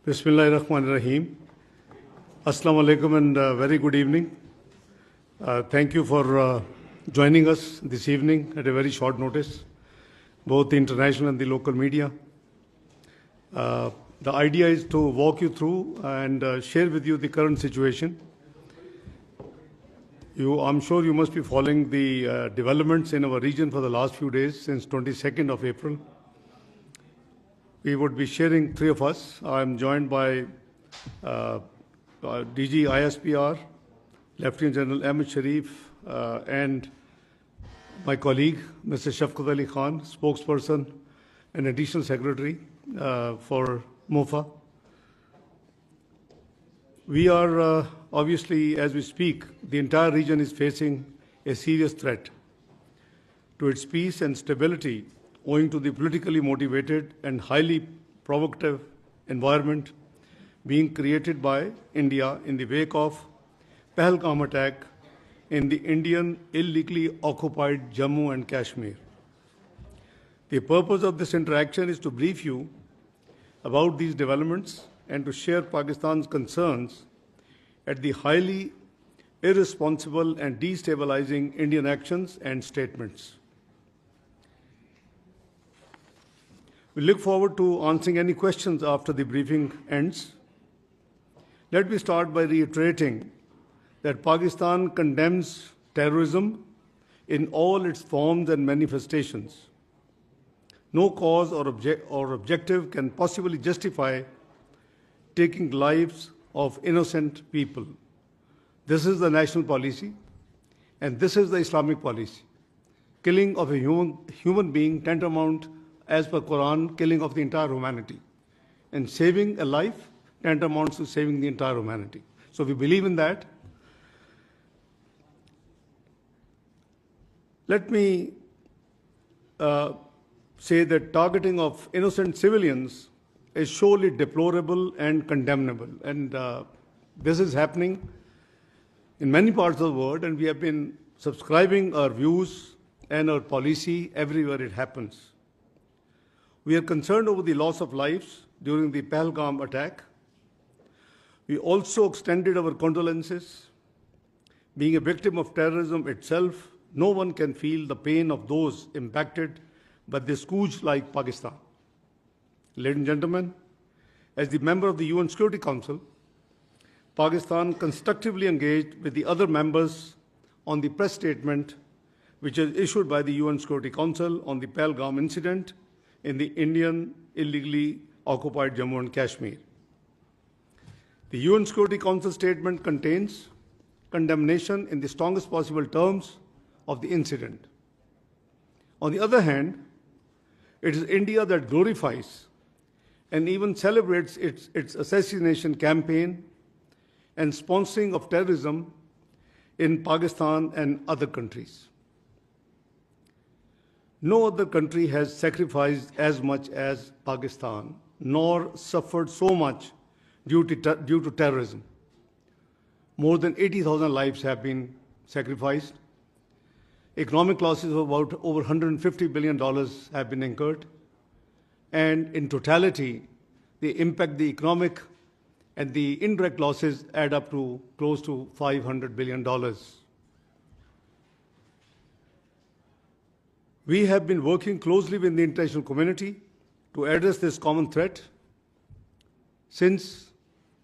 Bismillahirrahmanirrahim. Assalamu alaikum and very good evening. Thank you for joining us this evening at a very short notice, both the international and the local media. The idea is to walk you through and share with you the current situation. I'm sure you must be following the developments in our region for the last few days since 22nd of April. We would be sharing, three of us. I'm joined by DG ISPR, Lieutenant General Ahmed Sharif, and my colleague, Mr. Shafqat Ali Khan, spokesperson and additional secretary for MOFA. We are obviously, as we speak, the entire region is facing a serious threat to its peace and stability owing to the politically motivated and highly provocative environment being created by India in the wake of Pahalgam attack in the Indian illegally occupied Jammu and Kashmir. The purpose of this interaction is to brief you about these developments and to share Pakistan's concerns at the highly irresponsible and destabilizing Indian actions and statements. We look forward to answering any questions after the briefing ends. Let me start by reiterating that Pakistan condemns terrorism in all its forms and manifestations. No cause or objective can possibly justify taking lives of innocent people. This is the national policy, and this is the Islamic policy. Killing of a human being tantamount, as per Quran, killing of the entire humanity. And saving a life tantamounts to saving the entire humanity. So we believe in that. Let me say that targeting of innocent civilians is surely deplorable and condemnable. And this is happening in many parts of the world, and we have been subscribing our views and our policy everywhere it happens. We are concerned over the loss of lives during the Pahalgam attack. We also extended our condolences. Being a victim of terrorism itself, no one can feel the pain of those impacted by this scourge like Pakistan. Ladies and gentlemen, as the member of the UN Security Council, Pakistan constructively engaged with the other members on the press statement which is issued by the UN Security Council on the Pahalgam incident in the Indian illegally occupied Jammu and Kashmir. The UN Security Council statement contains condemnation in the strongest possible terms of the incident. On the other hand, it is India that glorifies and even celebrates its assassination campaign and sponsoring of terrorism in Pakistan and other countries. No other country has sacrificed as much as Pakistan, nor suffered so much due to terrorism. More than 80,000 lives have been sacrificed. Economic losses of about over $150 billion have been incurred. And in totality, the impact, the economic and the indirect losses add up to close to $500 billion. We have been working closely with the international community to address this common threat. Since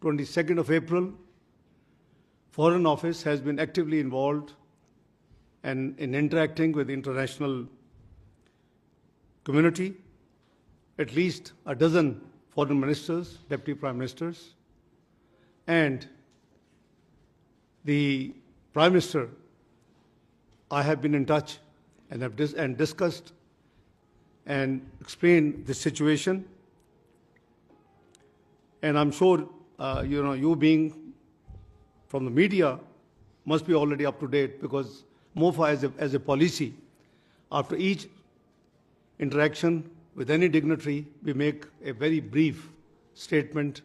22nd of April, Foreign Office has been actively involved and in interacting with the international community. At least a dozen foreign ministers, deputy prime ministers, and the Prime Minister, I have been in touch and have discussed and explained the situation. And I'm sure, you being from the media must be already up to date, because MOFA as a policy, after each interaction with any dignitary, we make a very brief statement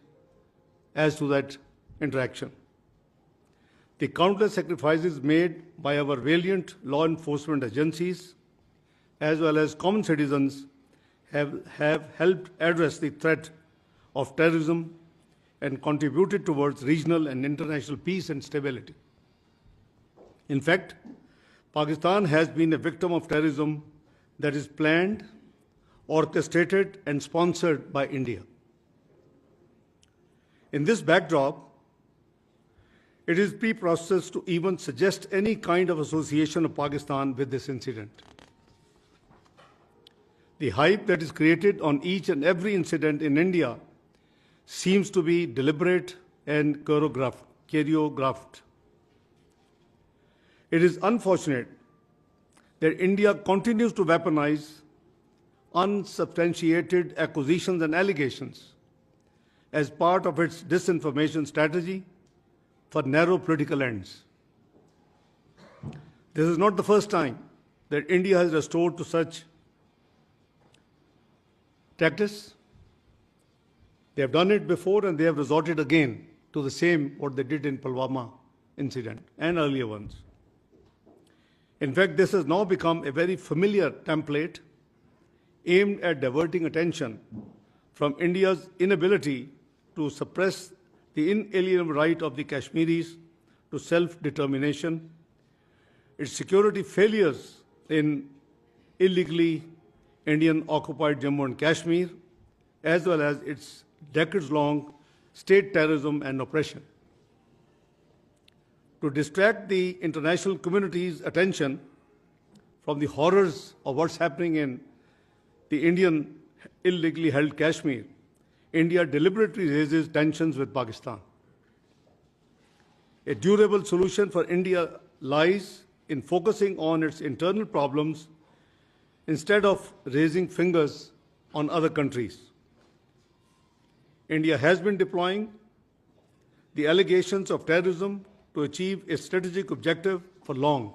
as to that interaction. The countless sacrifices made by our valiant law enforcement agencies as well as common citizens have helped address the threat of terrorism and contributed towards regional and international peace and stability. In fact, Pakistan has been a victim of terrorism that is planned, orchestrated, and sponsored by India. In this backdrop, it is preposterous to even suggest any kind of association of Pakistan with this incident. The hype that is created on each and every incident in India seems to be deliberate and choreographed. It is unfortunate that India continues to weaponize unsubstantiated accusations and allegations as part of its disinformation strategy for narrow political ends. This is not the first time that India has resorted to such tactics. They have done it before and they have resorted again to the same what they did in Pulwama incident and earlier ones. In fact, this has now become a very familiar template aimed at diverting attention from India's inability to suppress the inalienable right of the Kashmiris to self-determination, its security failures in illegally Indian-occupied Jammu and Kashmir, as well as its decades-long state terrorism and oppression. To distract the international community's attention from the horrors of what's happening in the Indian illegally held Kashmir, India deliberately raises tensions with Pakistan. A durable solution for India lies in focusing on its internal problems instead of raising fingers on other countries. India has been deploying the allegations of terrorism to achieve a strategic objective for long.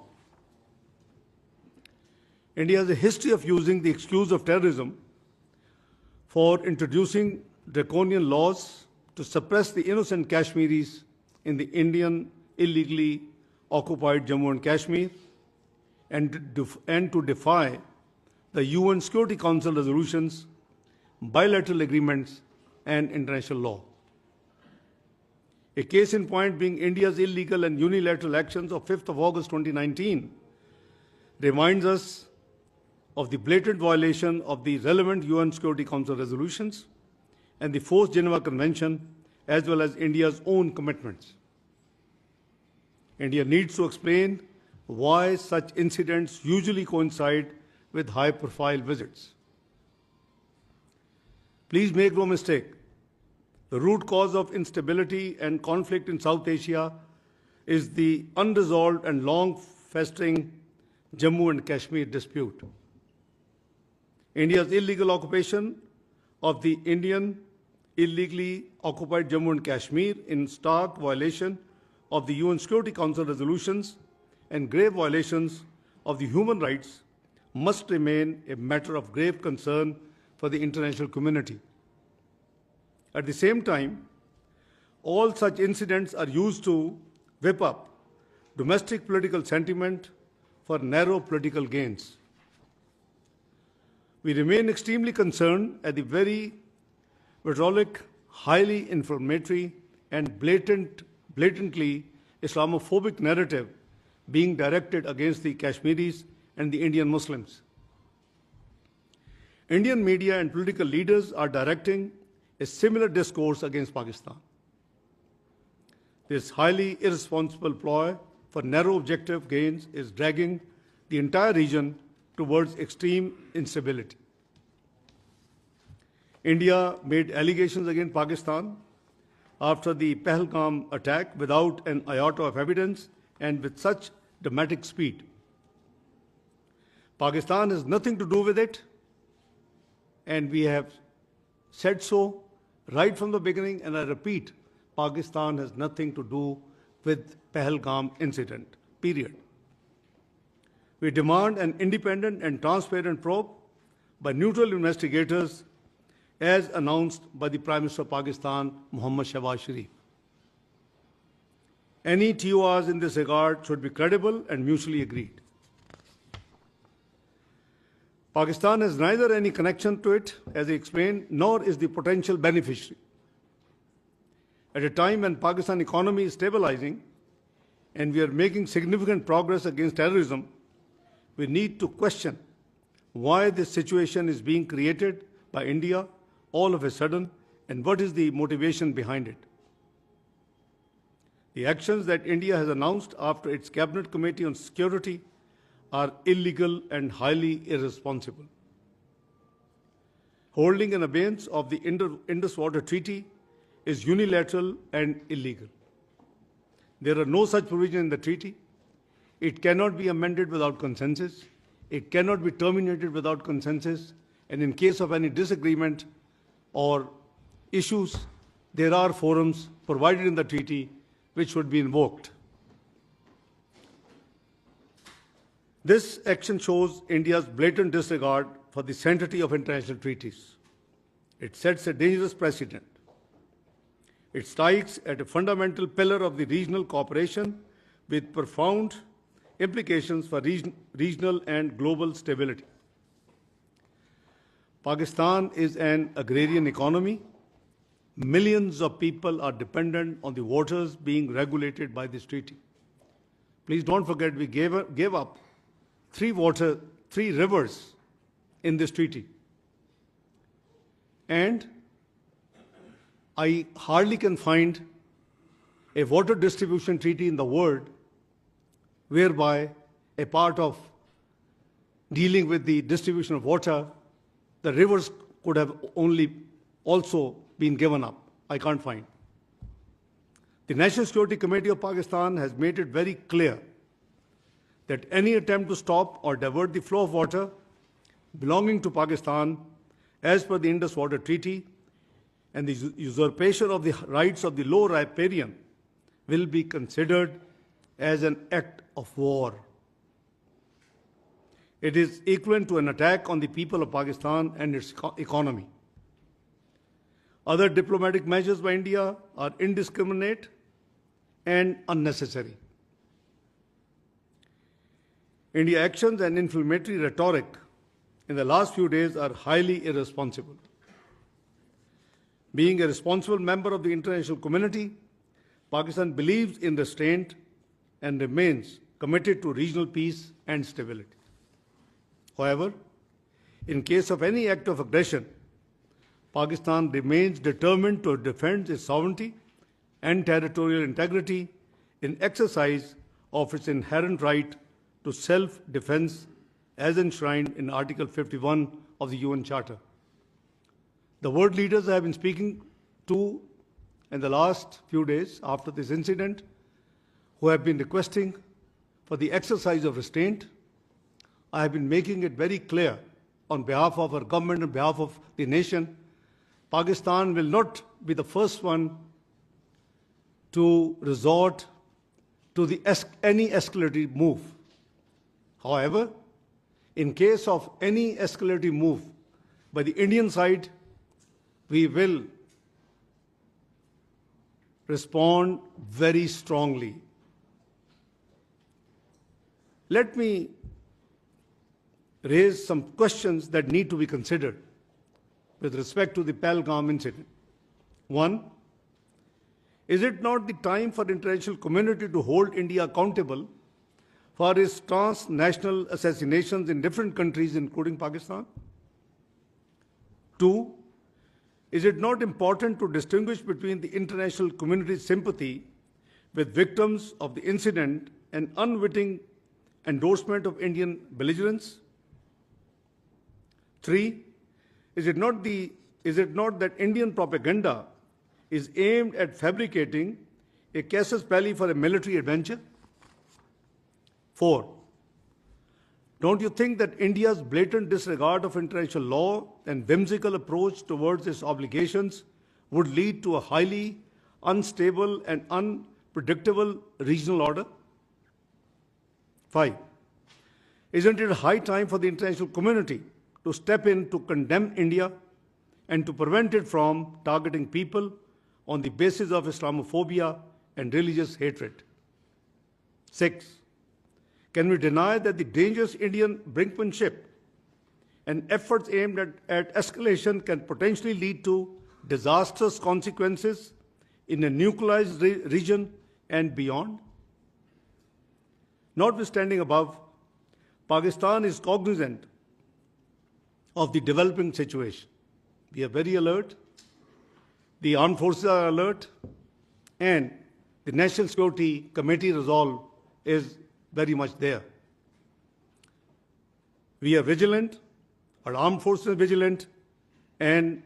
India has a history of using the excuse of terrorism for introducing draconian laws to suppress the innocent Kashmiris in the Indian illegally occupied Jammu and Kashmir and to defy the UN Security Council resolutions, bilateral agreements, and international law. A case in point being India's illegal and unilateral actions of 5th of August 2019 reminds us of the blatant violation of the relevant UN Security Council resolutions and the Fourth Geneva Convention, as well as India's own commitments. India needs to explain why such incidents usually coincide with high-profile visits. Please make no mistake, the root cause of instability and conflict in South Asia is the unresolved and long-festering Jammu and Kashmir dispute. India's illegal occupation of the Indian illegally occupied Jammu and Kashmir in stark violation of the UN Security Council resolutions and grave violations of the human rights must remain a matter of grave concern for the international community. At the same time, all such incidents are used to whip up domestic political sentiment for narrow political gains. We remain extremely concerned at the very vitriolic, highly inflammatory, and blatantly Islamophobic narrative being directed against the Kashmiris and the Indian Muslims. Indian media and political leaders are directing a similar discourse against Pakistan. This highly irresponsible ploy for narrow objective gains is dragging the entire region towards extreme instability. India made allegations against Pakistan after the Pahalgam attack without an iota of evidence and with such dramatic speed. Pakistan has nothing to do with it, and we have said so right from the beginning, and I repeat, Pakistan has nothing to do with Pahalgam incident, period. We demand an independent and transparent probe by neutral investigators as announced by the Prime Minister of Pakistan, Muhammad Shahbaz Sharif. Any TORs in this regard should be credible and mutually agreed. Pakistan has neither any connection to it, as I explained, nor is the potential beneficiary. At a time when Pakistan economy is stabilizing and we are making significant progress against terrorism, we need to question why this situation is being created by India all of a sudden and what is the motivation behind it. The actions that India has announced after its Cabinet Committee on Security are illegal and highly irresponsible. Holding an abeyance of the Indus Water Treaty is unilateral and illegal. There are no such provisions in the treaty. It cannot be amended without consensus. It cannot be terminated without consensus. And in case of any disagreement or issues, there are forums provided in the treaty which should be invoked. This action shows India's blatant disregard for the sanctity of international treaties. It sets a dangerous precedent. It strikes at a fundamental pillar of the regional cooperation with profound implications for regional and global stability. Pakistan is an agrarian economy. Millions of people are dependent on the waters being regulated by this treaty. Please don't forget we gave up three rivers in this treaty. And I hardly can find a water distribution treaty in the world whereby a part of dealing with the distribution of water, the rivers could have only also been given up. I can't find. The National Security Committee of Pakistan has made it very clear that any attempt to stop or divert the flow of water belonging to Pakistan as per the Indus Water Treaty and the usurpation of the rights of the low riparian will be considered as an act of war. It is equivalent to an attack on the people of Pakistan and its economy. Other diplomatic measures by India are indiscriminate and unnecessary. India's actions and inflammatory rhetoric in the last few days are highly irresponsible. Being a responsible member of the international community, Pakistan believes in restraint and remains committed to regional peace and stability. However, in case of any act of aggression, Pakistan remains determined to defend its sovereignty and territorial integrity in exercise of its inherent right to self-defense as enshrined in Article 51 of the UN Charter. The world leaders I have been speaking to in the last few days after this incident, who have been requesting for the exercise of restraint, I have been making it very clear on behalf of our government, on behalf of the nation, Pakistan will not be the first one to resort to any escalatory move. However, in case of any escalatory move by the Indian side, we will respond very strongly. Let me raise some questions that need to be considered with respect to the Pahalgam incident. One, is it not the time for the international community to hold India accountable for its transnational assassinations in different countries, including Pakistan? Two, is it not important to distinguish between the international community's sympathy with victims of the incident and unwitting endorsement of Indian belligerence? Three, is it not that Indian propaganda is aimed at fabricating a casus belli for a military adventure? Four, don't you think that India's blatant disregard of international law and whimsical approach towards its obligations would lead to a highly unstable and unpredictable regional order? Five, isn't it high time for the international community to step in to condemn India and to prevent it from targeting people on the basis of Islamophobia and religious hatred? Six, can we deny that the dangerous Indian brinkmanship and efforts aimed at escalation can potentially lead to disastrous consequences in a nuclearized region and beyond. Notwithstanding above, Pakistan is cognizant of the developing situation. We are very alert, the armed forces are alert, and the National Security Committee resolve is very much there. We are vigilant, our armed forces are vigilant, and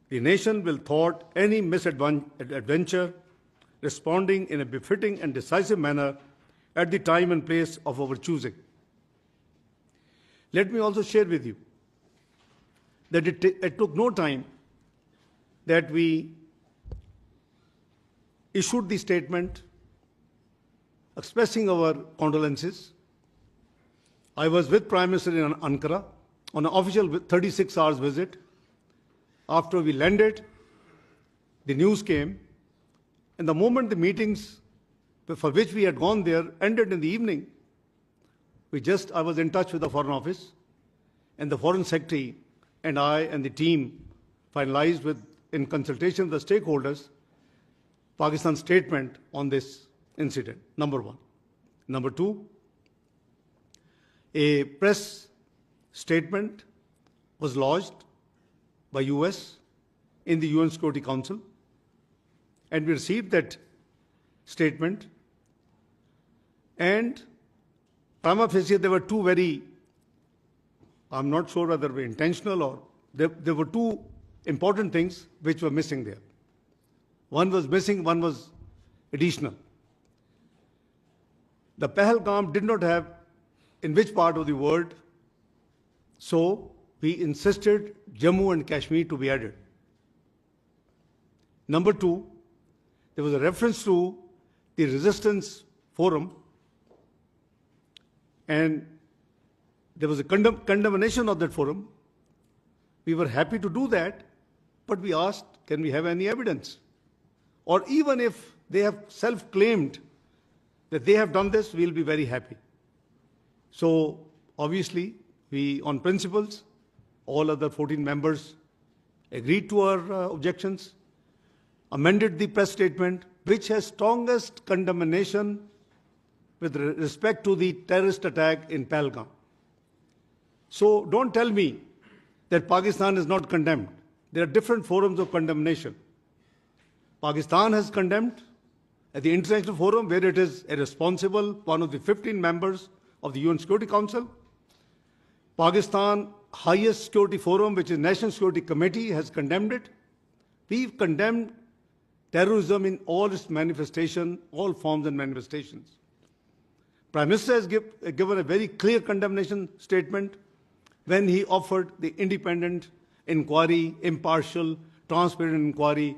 the nation will thwart any misadventure, responding in a befitting and decisive manner at the time and place of our choosing. Let me also share with you that it took no time that we issued the statement expressing our condolences. I was with Prime Minister in Ankara on an official 36 hours visit. After we landed, the news came, and the moment the meetings for which we had gone there ended in the evening, I was in touch with the Foreign Office, and the Foreign Secretary and I and the team finalized in consultation with the stakeholders, Pakistan's statement on this incident, number one. Number two, a press statement was lodged by US in the UN Security Council, and we received that statement, and prima facie there were two very, I'm not sure whether they were intentional or there were two important things which were missing there. One was missing, one was additional. The Pahalgam did not have in which part of the world, so we insisted Jammu and Kashmir to be added. Number two, there was a reference to the resistance forum, and there was a condemnation of that forum. We were happy to do that, but we asked, can we have any evidence? Or even if they have self-claimed that they have done this, we'll be very happy. So obviously, we, on principles, all other 14 members agreed to our objections, amended the press statement, which has strongest condemnation with respect to the terrorist attack in Pahalgam. So don't tell me that Pakistan is not condemned. There are different forums of condemnation. Pakistan has condemned at the International Forum, where it is a responsible, one of the 15 members of the UN Security Council. Pakistan highest security forum, which is National Security Committee, has condemned it. We've condemned terrorism in all its manifestation, all forms and manifestations. Prime Minister has given a very clear condemnation statement when he offered the independent inquiry, impartial, transparent inquiry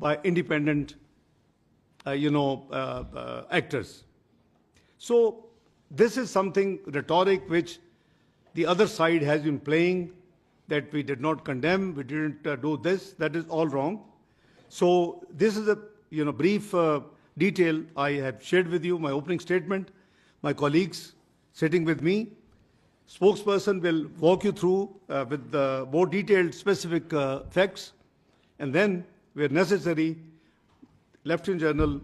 by independent, actors. So this is something rhetoric which the other side has been playing, that we did not condemn, we didn't do this. That is all wrong. So this is a brief detail I have shared with you, my opening statement. My colleagues sitting with me, spokesperson will walk you through with more detailed specific facts, and then, where necessary, Lieutenant General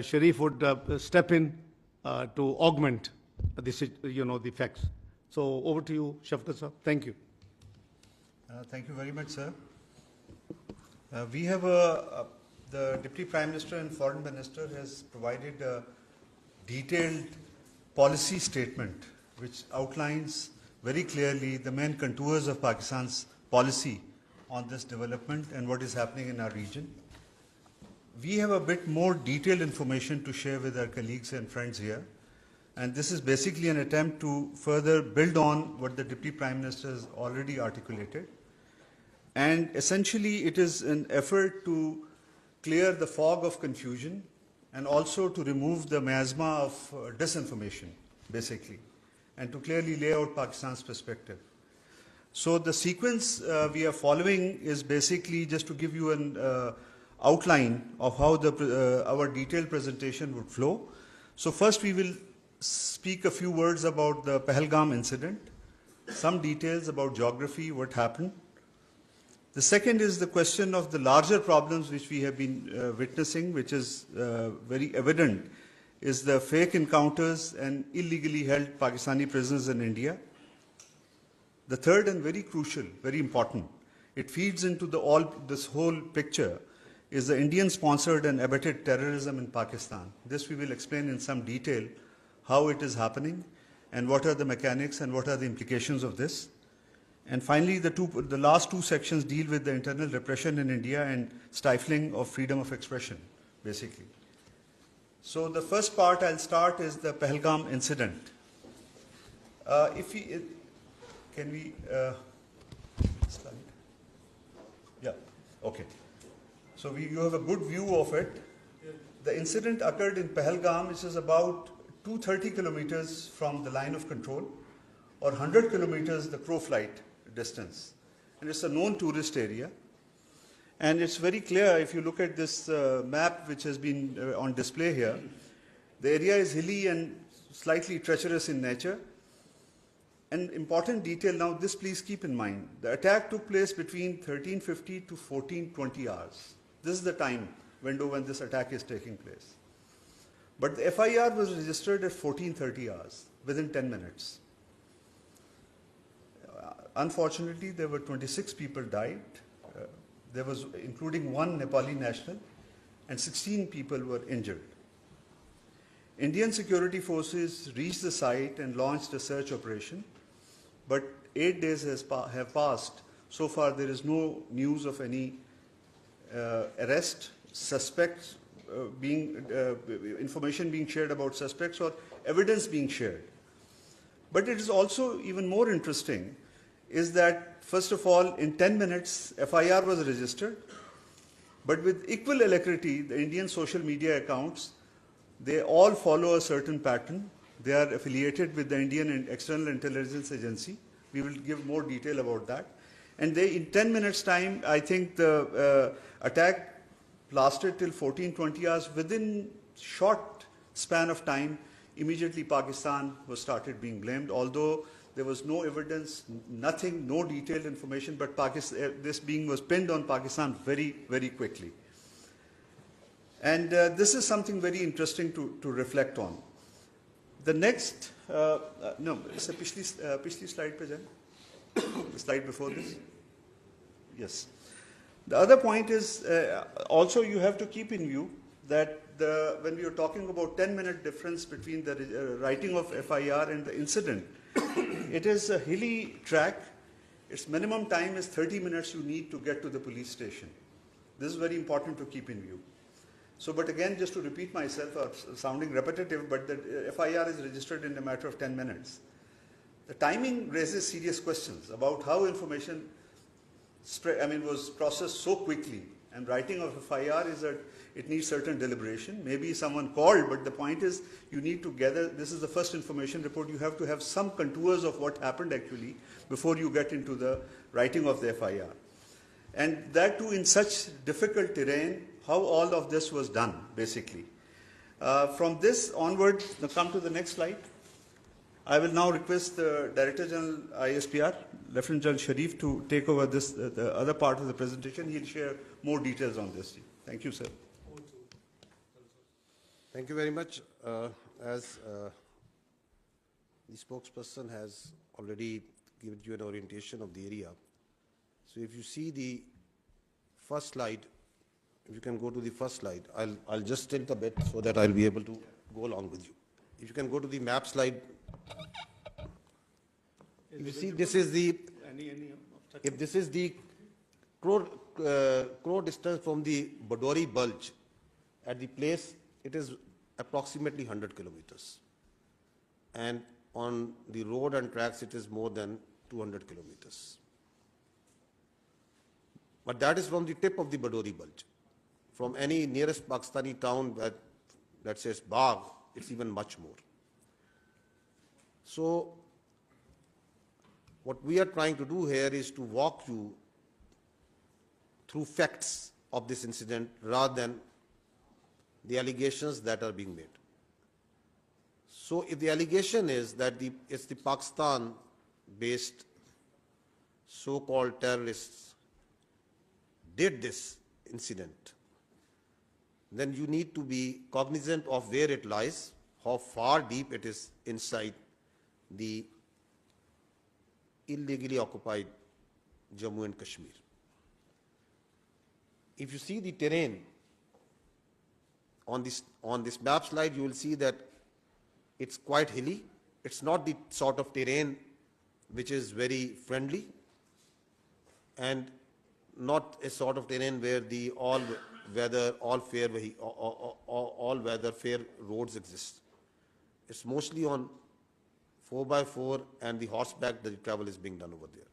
Sharif would step in to augment the facts. So over to you, Shafqat sir. Thank you. Thank you very much, sir. We have the Deputy Prime Minister and Foreign Minister has provided a detailed policy statement which outlines very clearly the main contours of Pakistan's policy on this development and what is happening in our region. We have a bit more detailed information to share with our colleagues and friends here, and this is basically an attempt to further build on what the Deputy Prime Minister has already articulated. And essentially, it is an effort to clear the fog of confusion and also to remove the miasma of disinformation, basically, and to clearly lay out Pakistan's perspective. So the sequence we are following is basically just to give you an outline of how our detailed presentation would flow. So first we will speak a few words about the Pahalgam incident, some details about geography, what happened. The second is the question of the larger problems which we have been witnessing, which is very evident, is the fake encounters and illegally held Pakistani prisoners in India. The third and very crucial, very important, it feeds into this whole picture, is the Indian-sponsored and abetted terrorism in Pakistan. This we will explain in some detail how it is happening and what are the mechanics and what are the implications of this. And finally, the last two sections deal with the internal repression in India and stifling of freedom of expression, basically. So the first part I'll start is the Pahalgam incident. Can we slide? Yeah, okay. So you have a good view of it. The incident occurred in Pahalgam, which is about 230 kilometers from the line of control, or 100 kilometers the crow flight distance. And it's a known tourist area. And it's very clear if you look at this map which has been on display here, the area is hilly and slightly treacherous in nature. An important detail now, this please keep in mind. The attack took place between 1350 to 1420 hours. This is the time window when this attack is taking place. But the FIR was registered at 1430 hours, within 10 minutes. Unfortunately, there were 26 people died. There was, including one Nepali national, and 16 people were injured. Indian security forces reached the site and launched a search operation, but 8 days have passed. So far, there is no news of any arrest, suspects information being shared about suspects or evidence being shared. But it is also even more interesting is that, first of all, in 10 minutes, FIR was registered, but with equal alacrity, the Indian social media accounts, they all follow a certain pattern. They are affiliated with the Indian External Intelligence Agency. We will give more detail about that. And they, in 10 minutes time, I think the attack lasted till 1420 hours. Within short span of time, immediately Pakistan was started being blamed, although there was no evidence, nothing, no detailed information, but this being was pinned on Pakistan very, very quickly. And this is something very interesting to reflect on. The next, no, it's a pichli slide pe jaye. The slide before this. Yes. The other point is also you have to keep in view that when we are talking about 10-minute difference between the writing of FIR and the incident, it is a hilly track. Its minimum time is 30 minutes you need to get to the police station. This is very important to keep in view. So, but again, just to repeat myself, sounding repetitive, but the FIR is registered in a matter of 10 minutes. The timing raises serious questions about how information was processed so quickly. And writing of FIR is that it needs certain deliberation. Maybe someone called, but the point is you need to gather, this is the first information report, you have to have some contours of what happened actually before you get into the writing of the FIR. And that too in such difficult terrain, how all of this was done, basically. From this onward, now come to the next slide. I will now request the Director General ISPR, Lieutenant General Sharif, to take over this, the other part of the presentation. He'll share more details on this. Thank you, sir. Thank you very much. As the spokesperson has already given you an orientation of the area. So if you see the first slide, if you can go to the first slide, I'll just tilt a bit so that I'll be able to go along with you. If you can go to the map slide. If you see, this is the, if this is the crow distance from the Badori Bulge at the place, it is approximately 100 kilometers. And on the road and tracks, it is more than 200 kilometers. But that is from the tip of the Badori Bulge. From any nearest Pakistani town that says Bagh, it's even much more. So what we are trying to do here is to walk you through facts of this incident rather than the allegations that are being made. So if the allegation is that it's the Pakistan-based so-called terrorists did this incident, then you need to be cognizant of where it lies, how far deep it is inside the illegally occupied Jammu and Kashmir. If you see the terrain on this map slide, you will see that it's quite hilly. It's not the sort of terrain which is very friendly, and not a sort of terrain where the all-weather fair roads exist. It's mostly on 4x4 and the horseback that the travel is being done over there.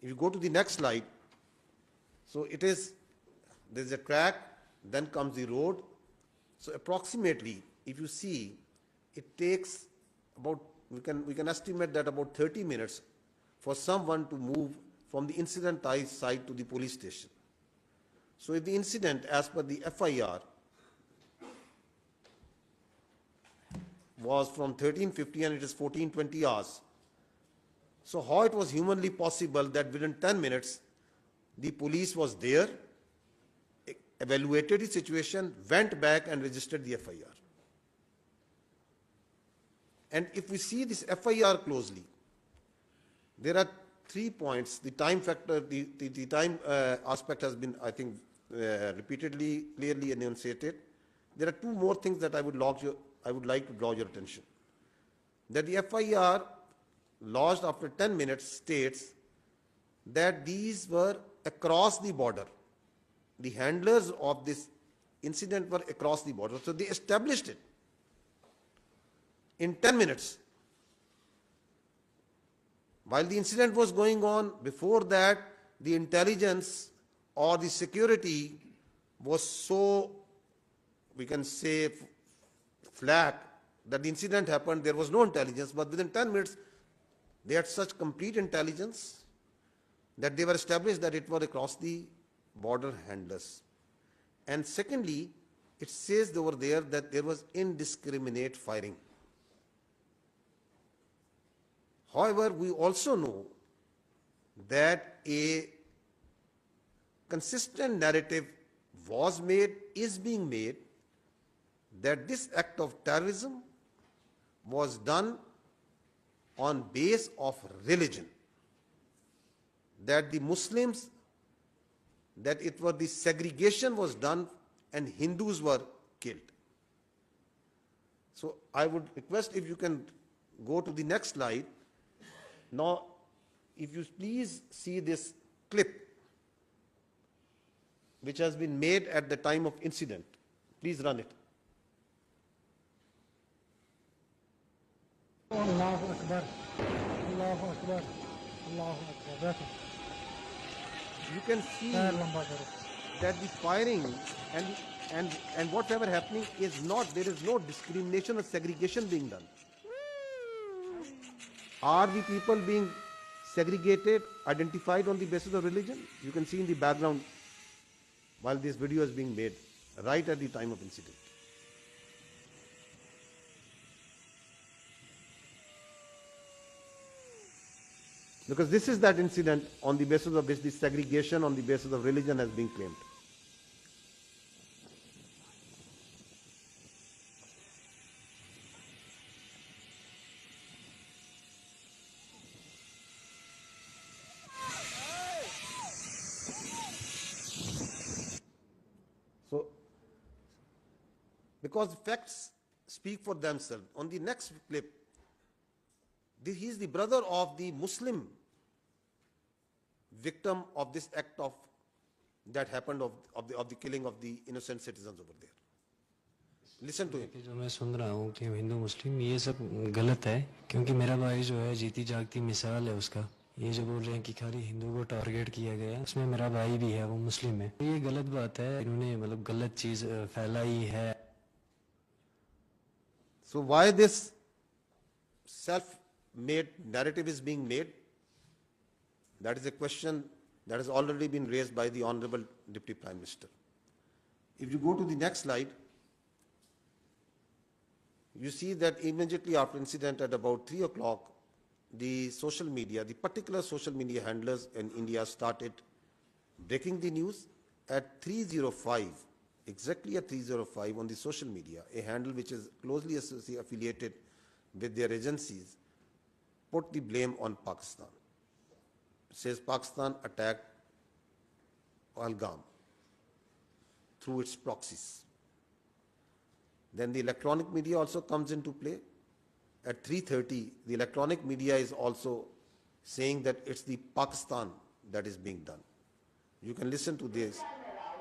If you go to the next slide, so there's a track, then comes the road. So approximately, if you see, it takes about, we can estimate that about 30 minutes for someone to move from the incident site to the police station. So if the incident, as per the FIR, was from 1350 and it is 1420 hours, so how it was humanly possible that within 10 minutes the police was there, evaluated the situation, went back and registered the FIR. And if we see this FIR closely, there are 3 points. The time factor, the time aspect has been, I think, repeatedly, clearly enunciated. There are 2 more things that I would like to draw your attention. That the FIR lodged after 10 minutes states that these were across the border. The handlers of this incident were across the border. So they established it in 10 minutes. While the incident was going on, before that, the intelligence or the security was so, we can say, flat that the incident happened, there was no intelligence, but within 10 minutes, they had such complete intelligence that they were established that it was across the border handlers. And secondly, it says over there that there was indiscriminate firing. However, we also know that a consistent narrative was made, is being made, that this act of terrorism was done on base of religion, that the Muslims, that it was the segregation was done and Hindus were killed. So I would request if you can go to the next slide. Now, if you please see this clip which has been made at the time of incident. Please run it. Allahu Akbar. Allahu Akbar. Allahu Akbar. You can see that the firing and whatever happening is not, there is no discrimination or segregation being done. Are the people being segregated, identified on the basis of religion? You can see in the background while this video is being made, right at the time of incident. Because this is that incident on the basis of which the segregation on the basis of religion has been claimed. So, because facts speak for themselves. On the next clip, he is the brother of the Muslim victim of this act of that happened of the killing of the innocent citizens over there. Listen to him. जो मैं सुन रहा हूँ कि हिंदू मुस्लिम ये सब गलत है, क्योंकि मेरा भाई जो है जीती जागती मिसाल है उसका. ये जो बोल रहे हैं कि खाली हिंदू को टारगेट किया गया है, उसमें मेरा भाई भी है, वो मुस्लिम है. ये गलत बात है, इन्होंने मतलब गलत चीज फैलाई है. So why this self-made narrative is being made? That is a question that has already been raised by the Honorable Deputy Prime Minister. If you go to the next slide, you see that immediately after incident at about 3 o'clock, the social media, the particular social media handlers in India started breaking the news at 3:05, exactly at 3:05 on the social media, a handle which is closely affiliated with their agencies, put the blame on Pakistan. It says Pakistan attacked Pahalgam through its proxies. Then the electronic media also comes into play. At 3:30, the electronic media is also saying that it's the Pakistan that is being done. You can listen to this.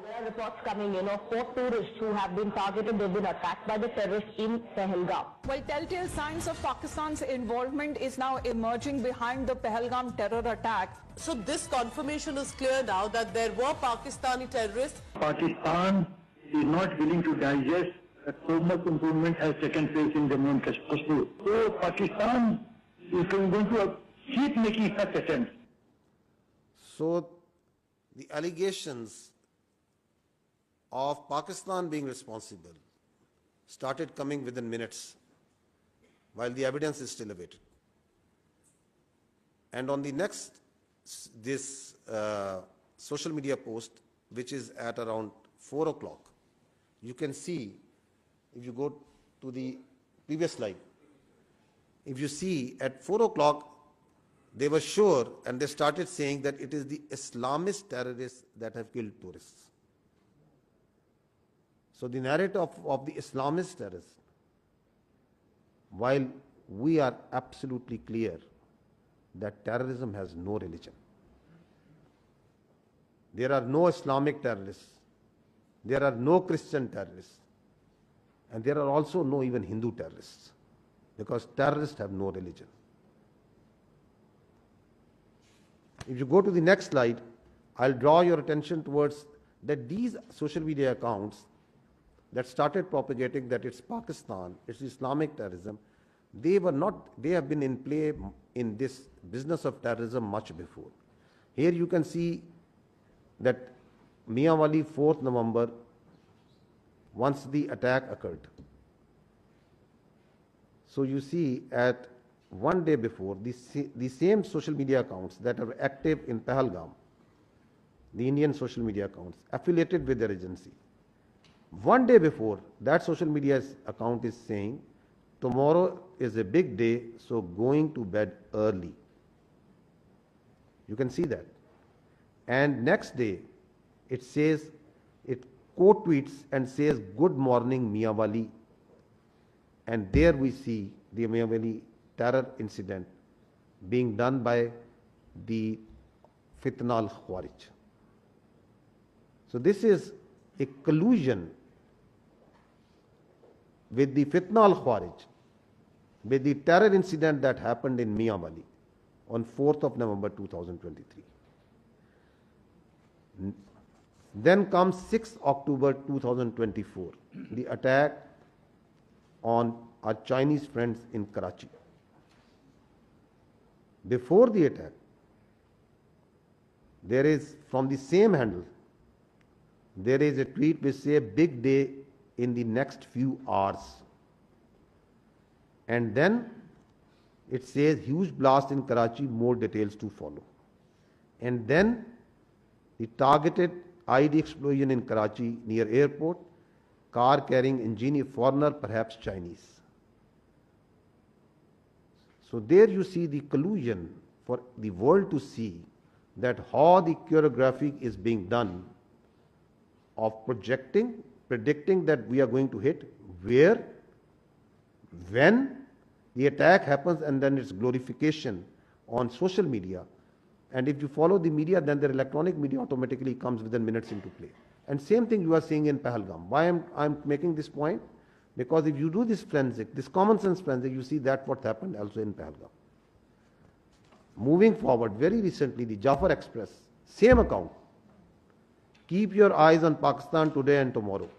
There are reports coming in of 4 tourists who have been targeted. They've been attacked by the terrorists in Pahalgam. Well, telltale signs of Pakistan's involvement is now emerging behind the Pahalgam terror attack. So this confirmation is clear now that there were Pakistani terrorists. Pakistan is not willing to digest that so much improvement has taken place in Jammu and Kashmir. So Pakistan is going to keep making such attempts. So the allegations of Pakistan being responsible started coming within minutes, while the evidence is still awaited. And on the next, this social media post, which is at around 4 o'clock, you can see, if you go to the previous slide, if you see at 4 o'clock, they were sure, and they started saying that it is the Islamist terrorists that have killed tourists. So the narrative of the Islamist terrorists, while we are absolutely clear that terrorism has no religion. There are no Islamic terrorists, there are no Christian terrorists, and there are also no even Hindu terrorists, because terrorists have no religion. If you go to the next slide, I'll draw your attention towards that these social media accounts that started propagating that it's Pakistan, it's Islamic terrorism, they have been in play in this business of terrorism much before. Here you can see that Mianwali, 4th November, once the attack occurred. So you see at one day before, the same social media accounts that are active in Pahalgam, the Indian social media accounts affiliated with their agency, one day before, that social media account is saying, tomorrow is a big day, so going to bed early. You can see that. And next day, it says, it quote tweets and says, good morning Mianwali. And there we see the Mianwali terror incident being done by the Fitna al-Khawarij. So this is a collusion with the Fitna al-Khawarij, with the terror incident that happened in Mianwali on 4th of November 2023. Then comes 6th October 2024, the attack on our Chinese friends in Karachi. Before the attack, there is, from the same handle, there is a tweet which says, big day in the next few hours. And then it says, huge blast in Karachi, more details to follow. And then the targeted ID explosion in Karachi near airport, car carrying engineer, foreigner, perhaps Chinese. So there you see the collusion for the world to see that how the choreography is being done of predicting that we are going to hit, where, when the attack happens, and then its glorification on social media. And if you follow the media, then the electronic media automatically comes within minutes into play. And same thing you are seeing in Pahalgam. Why I'm making this point? Because if you do this forensic, this common sense forensic, you see that what happened also in Pahalgam. Moving forward, very recently, the Jafar Express, same account. Keep your eyes on Pakistan today and tomorrow.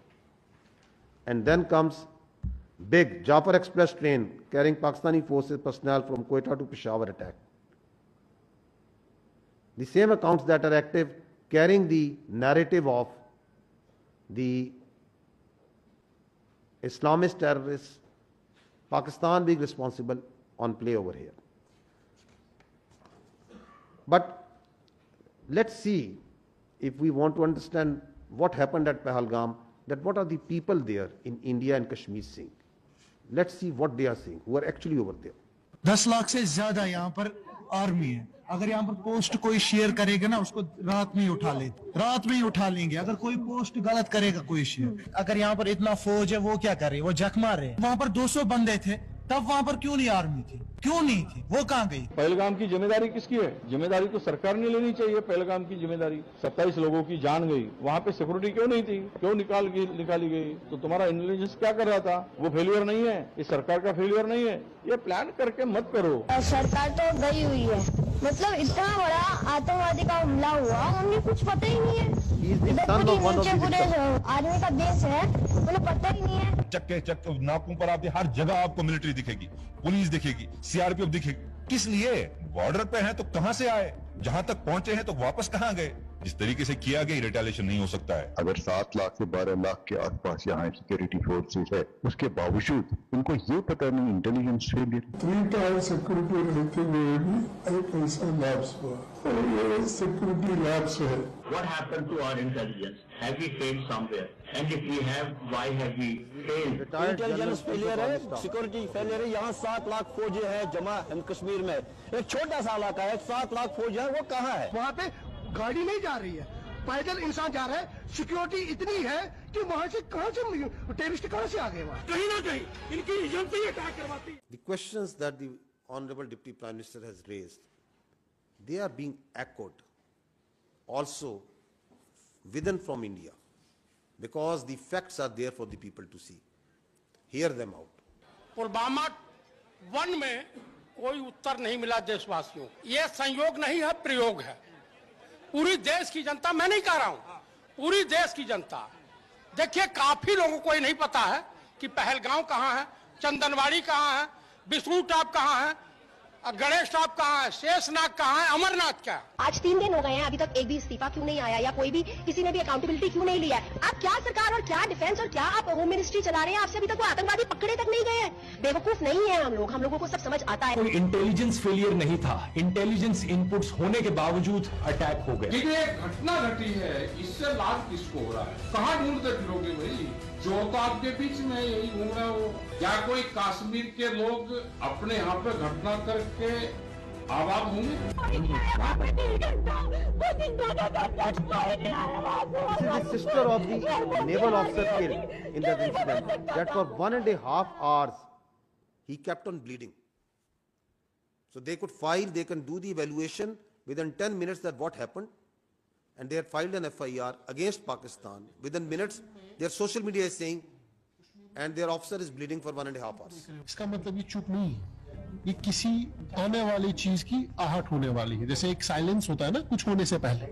And then comes big Jafar Express train carrying Pakistani forces personnel from Quetta to Peshawar attack. The same accounts that are active carrying the narrative of the Islamist terrorists, Pakistan being responsible on play over here. But let's see if we want to understand what happened at Pahalgam, that what are the people there in India and Kashmir saying? Let's see what they are saying, who are actually over there. 10 lakh से ज्यादा यहाँ पर army है. अगर यहाँ पर post कोई share करेगा ना, उसको रात में ही उठा ले, रात में ही उठा लेंगे. अगर कोई पोस्ट गलत करेगा कोई शेयर, अगर यहाँ पर इतना फौज है, वो क्या कर रही है? वो जख मार रहे हैं. वहाँ पर 200 बंदे थे, तब वहाँ पर क्यों नहीं आर्मी थी? क्यों नहीं थी? वो कहाँ गई? पहलगाम की जिम्मेदारी किसकी है? जिम्मेदारी तो सरकार ने लेनी चाहिए. पहलगाम की जिम्मेदारी, 27 लोगों की जान गई, वहाँ पे सिक्योरिटी क्यों नहीं थी? क्यों निकाली गई? तो तुम्हारा इंटेलिजेंस क्या कर रहा था? वो फेलियर नहीं है, ये सरकार का फेलियर नहीं है. ये प्लान करके मत करो. सरकार तो गई हुई है, मतलब इतना बड़ा आतंकवादी का हमला हुआ, हमें कुछ पता ही नहीं है. पूरे आर्मी का देश है, उन्हें पता ही नहीं है. चक्के नाकों पर आपके हर जगह आपको मिलिट्री दिखेगी, पुलिस दिखेगी, सीआरपीएफ दिखेगी. किस लिए? बॉर्डर पे हैं तो कहां से आए? जहां तक पहुंचे हैं तो वापस कहां गए? जिस तरीके से किया गया रिटेलिएशन नहीं हो सकता है. अगर 7 लाख से 12 लाख के आसपास यहाँ सिक्योरिटी फोर्सेस है, उसके बावजूद उनको ये पता नहीं इंटेलिजेंस फेलियर. 3 times सिक्योरिटी रहते हुए भी एक ऐसा लैप्स हुआ, और ये सिक्योरिटी लैप्स है. What happened to our intelligence? Have we failed somewhere? And if we have, why have we failed? Intelligence failure है, सिक्योरिटी फेलियर है. यहाँ 7 लाख फौजी है जमा कश्मीर में. एक छोटा सा इलाका है, 7 लाख फौज है, वो कहाँ है? वहाँ पे गाड़ी नहीं जा रही है, पैदल इंसान जा रहा है. सिक्योरिटी इतनी है कि वहाँ से कहाँ से टेररिस्ट कहाँ से आ गए? वहाँ कहीं ना कहीं इनकी एजेंसी अटैक करवाती. The questions that the Honorable Deputy Prime Minister has raised, they are being echoed also within from India, because the facts are there for the people to see. Hear them out. Pulwama 1 में कोई उत्तर नहीं मिला देशवासियों. ये संयोग नहीं है, प्रयोग है. पूरी देश की जनता, मैं नहीं कह रहा हूं, पूरी देश की जनता. देखिए, काफी लोगों को ये नहीं पता है कि पहलगांव कहां है, चंदनवाड़ी कहां है, विष्णु टॉप कहां है, गणेश टॉप कहां है, शेषनाग कहां है, अमरनाथ क्या है. आज 3 दिन हो गए हैं, अभी तक एक भी इस्तीफा क्यों नहीं आया, या कोई भी किसी ने भी अकाउंटेबिलिटी क्यों नहीं लिया है? आप क्या सरकार और क्या डिफेंस और क्या आप होम मिनिस्ट्री चला रहे हैं? आपसे अभी तक वो आतंकवादी पकड़े तक नहीं गए हैं. बेवकूफ नहीं है हम लोगों को सब समझ आता है. कोई इंटेलिजेंस फेलियर नहीं था, इंटेलिजेंस इनपुट्स होने के बावजूद अटैक हो गए. ये घटना घटी है, इससे लाभ किसको हो रहा है? कहाँ ढूंढते फिरोगे भाई? जो तो आपके बीच में यही घूम रहा हो. क्या कोई कश्मीर के लोग अपने यहाँ पे घटना करके आबाद होंगे? This is the sister of the naval officer killed in that incident. That for 1.5 hours he kept on bleeding. So they could file, they can do the evaluation within 10 minutes that what happened, and they had filed an FIR against Pakistan. Within minutes, their social media is saying, and their officer is bleeding for 1.5 hours. इसका मतलब ये चुप नहीं, ये किसी आने वाली चीज की आहट होने वाली है. जैसे एक साइलेंस होता है ना कुछ होने से पहले,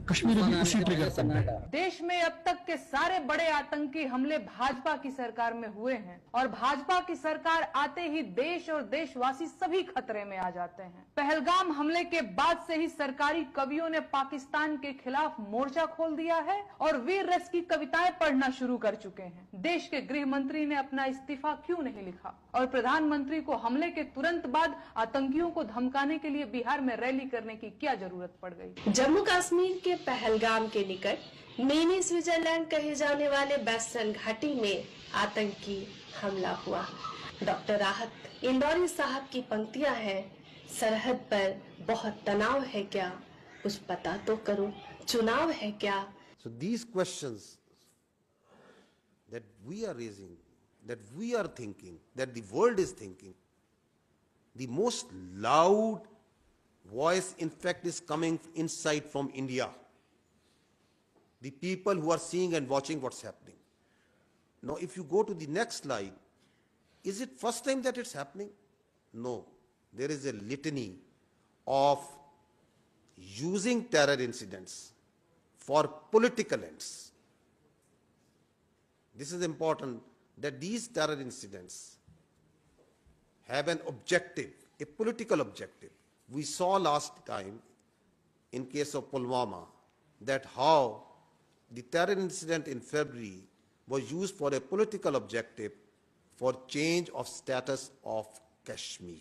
कश्मीर भी उसी ट्रिगर करना है. देश में अब तक के सारे बड़े आतंकी हमले भाजपा की सरकार में हुए हैं, और भाजपा की सरकार आते ही देश और देशवासी सभी खतरे में आ जाते हैं. पहलगाम हमले के बाद से ही सरकारी कवियों ने पाकिस्तान के खिलाफ मोर्चा खोल दिया है और वीर रस की कविताएं पढ़ना शुरू कर चुके हैं. देश के गृह मंत्री ने अपना इस्तीफा क्यों नहीं लिखा, और प्रधानमंत्री को हमले के तुरंत बाद आतंकियों को धमकाने के लिए बिहार में रैली करने की क्या जरूरत पड़ गई? जम्मू कश्मीर के पहलगाम के निकट मिनी स्विट्जरलैंड कहे जाने वाले बेस्टर्न घाटी में आतंकी हमला हुआ. डॉक्टर राहत इंदौरी साहब की पंक्तियां हैं, सरहद पर बहुत तनाव है क्या, कुछ पता तो करो, चुनाव है क्या. So these questions that we are raising, that we are thinking, that the world is thinking, the most loud voice in fact is coming inside from India. The people who are seeing and watching what's happening. Now if you go to the next slide, is it first time that it's happening? No. There is a litany of using terror incidents for political ends. This is important, that these terror incidents have an objective, a political objective. We saw last time in case of Pulwama that how the terror incident in February was used for a political objective for change of status of Kashmir.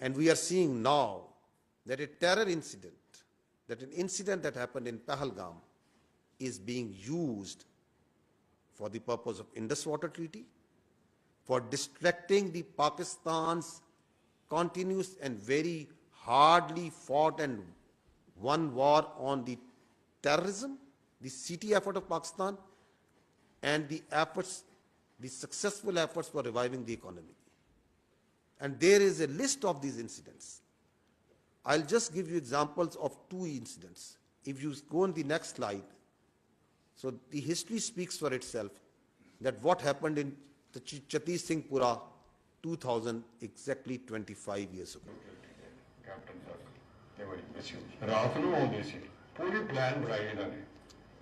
And we are seeing now that a terror incident that an incident that happened in Pahalgam is being used for the purpose of Indus Water Treaty, for distracting the Pakistan's continuous and very hardly fought and won war on the terrorism, the CT effort of Pakistan, and the efforts, the successful efforts for reviving the economy. And there is a list of these incidents. I'll just give you examples of 2 incidents. If you go on the next slide, so the history speaks for itself, that what happened in the Chatti Singhpura 2000, exactly 25 years ago. ਰਾਤ ਨੂੰ ਆਉਂਦੇ ਸੀ ਪੂਰੀ plan ਬਣਾਈ ਇਹਨਾਂ ਨੇ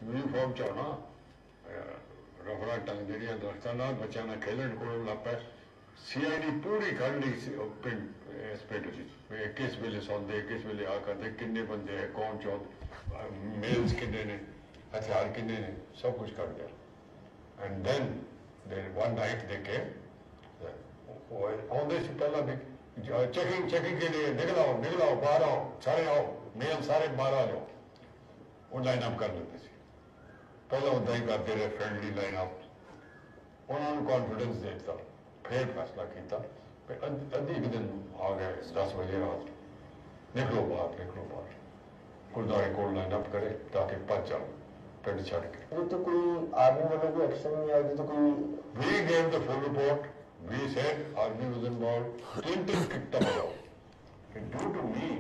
uniform ਚ ਆਉਣਾ ਰਫੜਾ ਟੰਗ ਜਿਹੜੀਆਂ ਦਰਖਤਾਂ ਨਾਲ ਬੱਚਿਆਂ ਨਾਲ ਖੇਲਣ ਕੋਲ ਲੱਪਾ CID ਪੂਰੀ ਕੱਢ ਲਈ ਸੀ ਪਿੰਡ ਇਸ ਪਿੰਡ ਚ ਕਿਸ ਵੇਲੇ ਸੌਂਦੇ ਕਿਸ ਵੇਲੇ ਆ ਕਰਦੇ ਕਿੰਨੇ ਬੰਦੇ ਹੈ ਕੌਣ ਚੌਂਦੇ ਮੇਲਸ ਕਿੰਨੇ ਨੇ ਹਥਿਆਰ ਕਿੰਨੇ ਨੇ ਸਭ ਕੁਝ ਕੱਢ ਲਿਆ ਐਂਡ ਦੈਨ ਦੇ ਵਨ ਨਾਈਟ ਦੇ ਕੇ ਆਉਂਦੇ ਸੀ ਪਹਿਲਾਂ ਵੀ चेकिंग के लिए निकलाओ बाहर आओ सारे आओ मेल सारे बाहर आ जाओ वो लाइन अप कर लेते थे पहले उदा ही करते रहे फ्रेंडली लाइन अप उन्होंने कॉन्फिडेंस देता फिर फैसला किया अद्धी एक दिन आ गए 10 बजे रात निकलो बाहर गुरुद्वारे कोल लाइन अप करे ताकि पच जाओ पिंड छड़ के तो कोई आर्मी वालों को एक्शन नहीं आया तो कोई we gave the full report. We said army was involved. Clinton kicked them out. And due to me,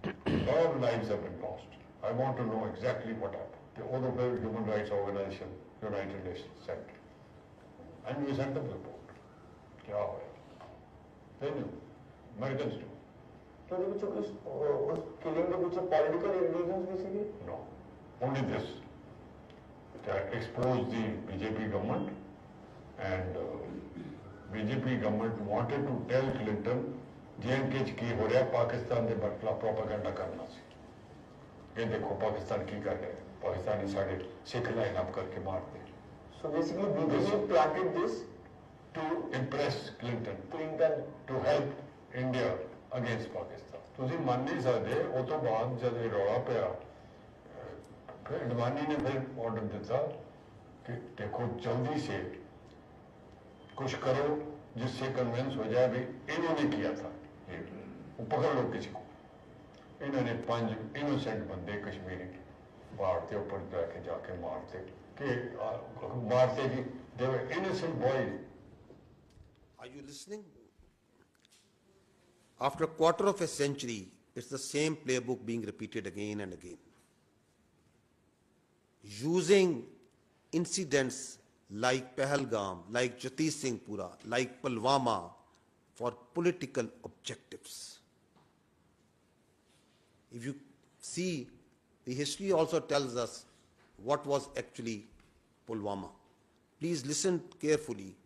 a lot of lives have been lost. I want to know exactly what happened. The other human rights organization, United Nations, sent. And we sent them the report. क्या हुआ? They knew. Americans knew. So was killing the picture political reasons basically? No. Only this. That exposed the BJP government and BJP government wanted to tell Clinton J&K च की हो रहा पाकिस्तान के खिलाफ propaganda करना सी ये देखो पाकिस्तान की कर रहे हैं पाकिस्तानी साढ़े सिख लाइन अप करके मारते हैं so basically BJP planted this to impress Clinton to help India against Pakistan तुसी मान नहीं सकते वो तो बाद जब ये रौला पिया फिर अडवाणी ने फिर ऑर्डर दिया कि देखो जल्दी से कुछ करो जिससे कन्विंस हो जाए भी इन्होंने किया था ये वो पकड़ लो किसी को इन्होंने 5 इनोसेंट बंदे कश्मीरी पहाड़ के ऊपर जाके मारते कि मारते कि they were innocent boys. Are you listening? After a quarter of a century, it's the same playbook being repeated again and again, using incidents like Pahalgam, like Chatti Singhpura, like Pulwama for political objectives. If you see, the history also tells us what was actually Pulwama. Please listen carefully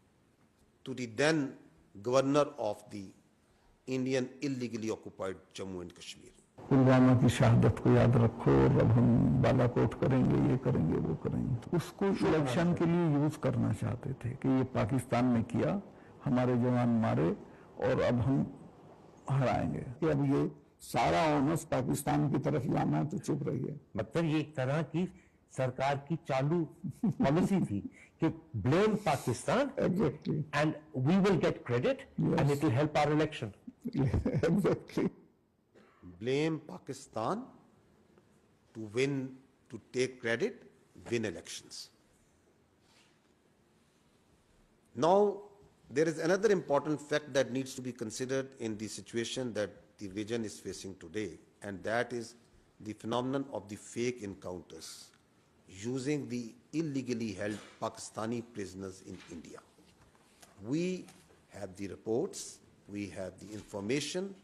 to the then governor of the Indian illegally occupied Jammu and Kashmir. Pulwama की शहादत को याद रखो और अब हम बालाकोट करेंगे ये करेंगे वो करेंगे उसको इलेक्शन के लिए यूज करना चाहते थे कि ये पाकिस्तान ने किया हमारे जवान मारे और अब हम हराएंगे कि अब ये सारा ऑनर्स पाकिस्तान की तरफ लाना है तो चुप रहिए मतलब ये एक तरह की सरकार की चालू पॉलिसी थी कि blame Pakistan and we will get credit and it will help our election. Exactly. Blame Pakistan to win, to take credit, win elections. Now, there is another important fact that needs to be considered in the situation that the region is facing today, and that is the phenomenon of the fake encounters using the illegally held Pakistani prisoners in India. We have the reports, we have the information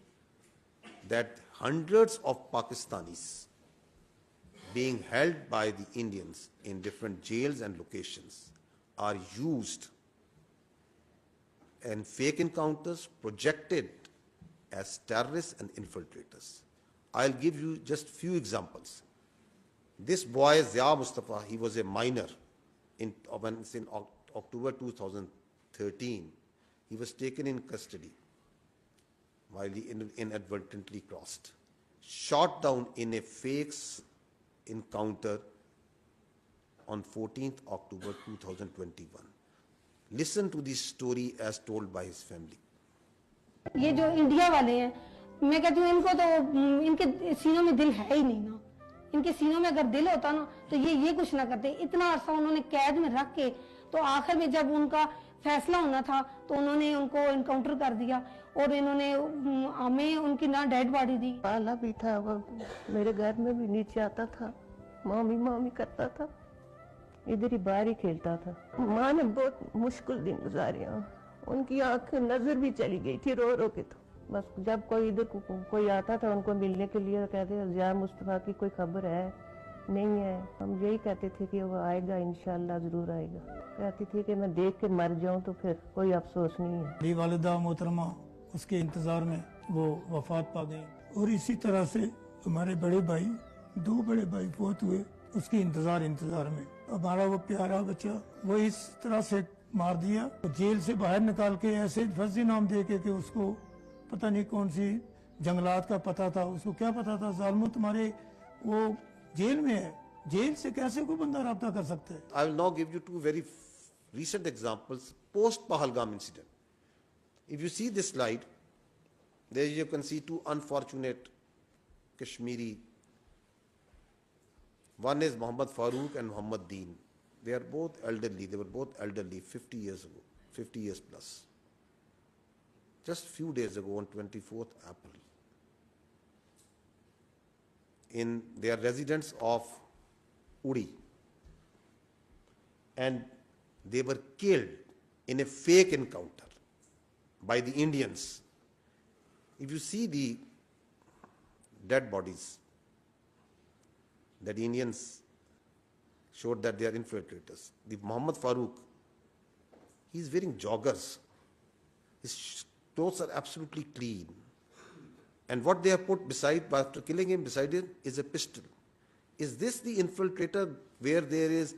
that hundreds of Pakistanis being held by the Indians in different jails and locations are used in fake encounters projected as terrorists and infiltrators. I'll give you just few examples. This boy, Zia Mustafa, he was a minor in October 2013. He was taken in custody while he inadvertently crossed shot down in a fake encounter on 14th October 2021. Listen to this story as told by his family. ये जो India वाले हैं, मैं कहती हूँ इनको तो इनके सीनों में दिल है ही नहीं ना। इनके सीनों में अगर दिल होता ना तो ये कुछ ना करते। इतना अरसा उन्होंने कैद में रख के तो आखिर में जब उनका फैसला होना था तो उन्होंने उनको इनकाउंटर कर दिया और इन्होंने हमें उनकी ना डेड बॉडी दी। पाला भी था वो, मेरे घर में भी नीचे आता था, मामी मामी करता था, इधर ही बाहर ही खेलता था। माँ ने बहुत मुश्किल दिन गुजारे, उनकी आंख नजर भी चली गई थी रो रो के। तो बस जब कोई इधर कोई आता था उनको मिलने के लिए कहते ज़िया मुस्तफा की कोई खबर है नहीं है, हम यही कहते थे कि वो आएगा, इंशाल्लाह जरूर आएगा। कहती थी कि मैं देख के मर जाऊं तो फिर कोई अफसोस नहीं है। मेरी वालिदा मोहतरमा उसके इंतजार में वो वफात पा गई और इसी तरह से हमारे बड़े भाई, 2 बड़े भाई फौत हुए उसके इंतजार में। हमारा वो प्यारा बच्चा वो इस तरह से मार दिया, जेल से बाहर निकाल के ऐसे फर्जी नाम दे के कि उसको पता नहीं कौन सी जंगलात का पता था, उसको क्या पता था। जालिमो तुम्हारे वो जेल में है, जेल से कैसे कोई बंदा राब्ता कर सकता है। I will now give you 2 very recent examples post Pahalgam incident. If you see this slide, there you can see 2 unfortunate Kashmiri. One is Muhammad Farooq and Muhammad Deen. They are both elderly. They were both elderly 50 years ago, 50 years plus. Just few days ago on 24th April, in their residence of Uri, and they were killed in a fake encounter by the Indians. If you see the dead bodies, that the Indians showed that they are infiltrators. The Muhammad Farooq, he is wearing joggers. His clothes are absolutely clean. And what they have put beside, after killing him, beside it is a pistol. Is this the infiltrator where there is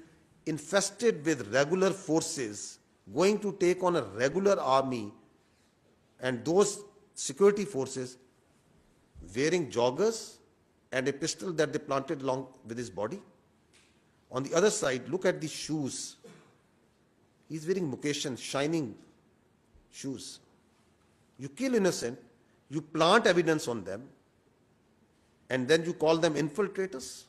infested with regular forces going to take on a regular army, and those security forces wearing joggers and a pistol that they planted along with his body? On the other side, look at the shoes. He's wearing mukeshan, shining shoes. You kill innocent, you plant evidence on them, and then you call them infiltrators?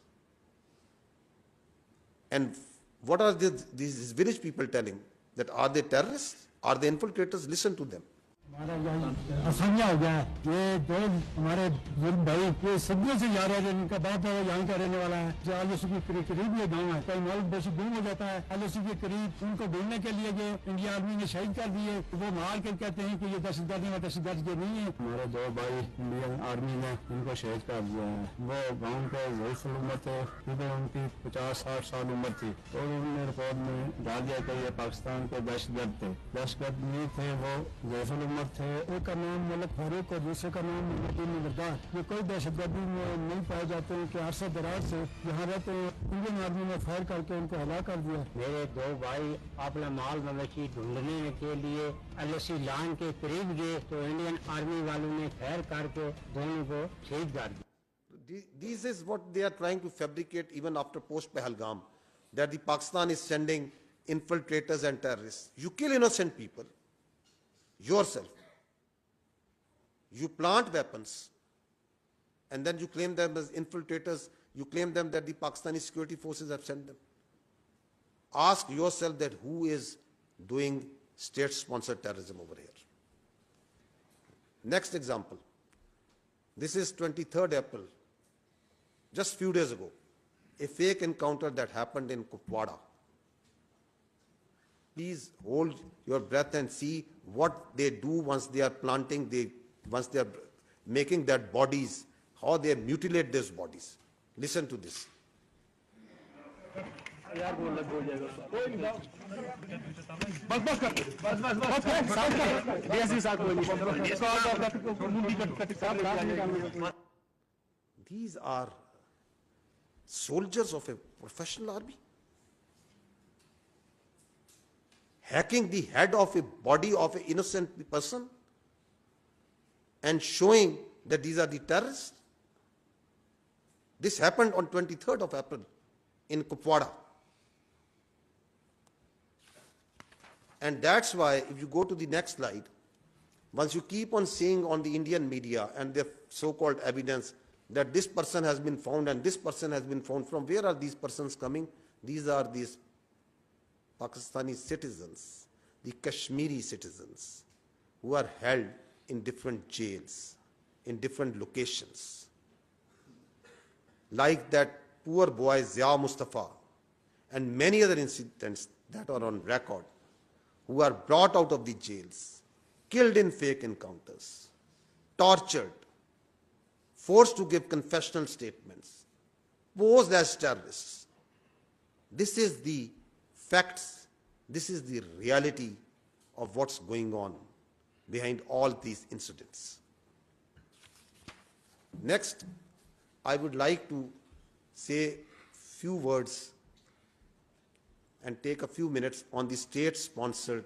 And what are these village people telling? That are they terrorists? Are they infiltrators? Listen to them. हमारा यही असमिया हो गया है। ये 2 हमारे बुजुर्ग भाई ये सदियों से जा रहे हैं, इनका बाप दादा यहाँ का रहने वाला है। जो आलूसी के करीब ये गाँव है, कई मालिक बेशी गुम हो जाता है। आलूसी के करीब उनको ढूंढने के लिए ये इंडिया आर्मी ने शहीद कर दिए। वो मार कर कहते हैं कि ये दहशतगर्द है, दहशतगर्द ये नहीं है। हमारे 2 भाई इंडियन आर्मी ने इनको शहीद कर दिया है। वो गाँव के ज़ईफ़ुल उम्र थे, उनकी 50-60 साल उम्र थी, तो उन्होंने रिपोर्ट में डाल दिया कि ये पाकिस्तान के दहशतगर्द थे। दहशतगर्द नहीं थे, वो ज़ईफ़ुल उम्र थे। एक का नाम मलिक फारूक और दूसरे का नाम निगरदार। ये कोई दहशतगर्दी में नहीं पाए जाते हैं कि अरसा दराज से यहाँ रहते हैं। इंडियन आर्मी ने फायर करके उनको हलाक कर दिया। मेरे 2 भाई अपना माल मवेशी ढूंढने के लिए LOC लाइन के करीब गए तो इंडियन आर्मी वालों ने फायर करके दोनों को शहीद कर दिया। This is what they are trying to fabricate even after post Pahalgam, that the Pakistan is sending infiltrators and terrorists. You kill innocent people yourself. You plant weapons, and then you claim them as infiltrators. You claim them that the Pakistani security forces have sent them. Ask yourself that who is doing state-sponsored terrorism over here. Next example. This is 23rd April, just few days ago, a fake encounter that happened in Kupwara. Please hold your breath and see what they do once they are planting, once they are making their bodies, how they mutilate these bodies. Listen to this. These are soldiers of a professional army, hacking the head of a body of an innocent person and showing that these are the terrorists. This happened on 23rd of April in Kupwara. And that's why, if you go to the next slide, once you keep on seeing on the Indian media and their so-called evidence that this person has been found and this person has been found, from where are these persons coming? These are these Pakistani citizens, the Kashmiri citizens, who are held in different jails, in different locations. Like that poor boy Zia Mustafa and many other incidents that are on record, who are brought out of the jails, killed in fake encounters, tortured, forced to give confessional statements, posed as terrorists. This is the facts, this is the reality of what's going on behind all these incidents. Next, I would like to say few words and take a few minutes on the state-sponsored,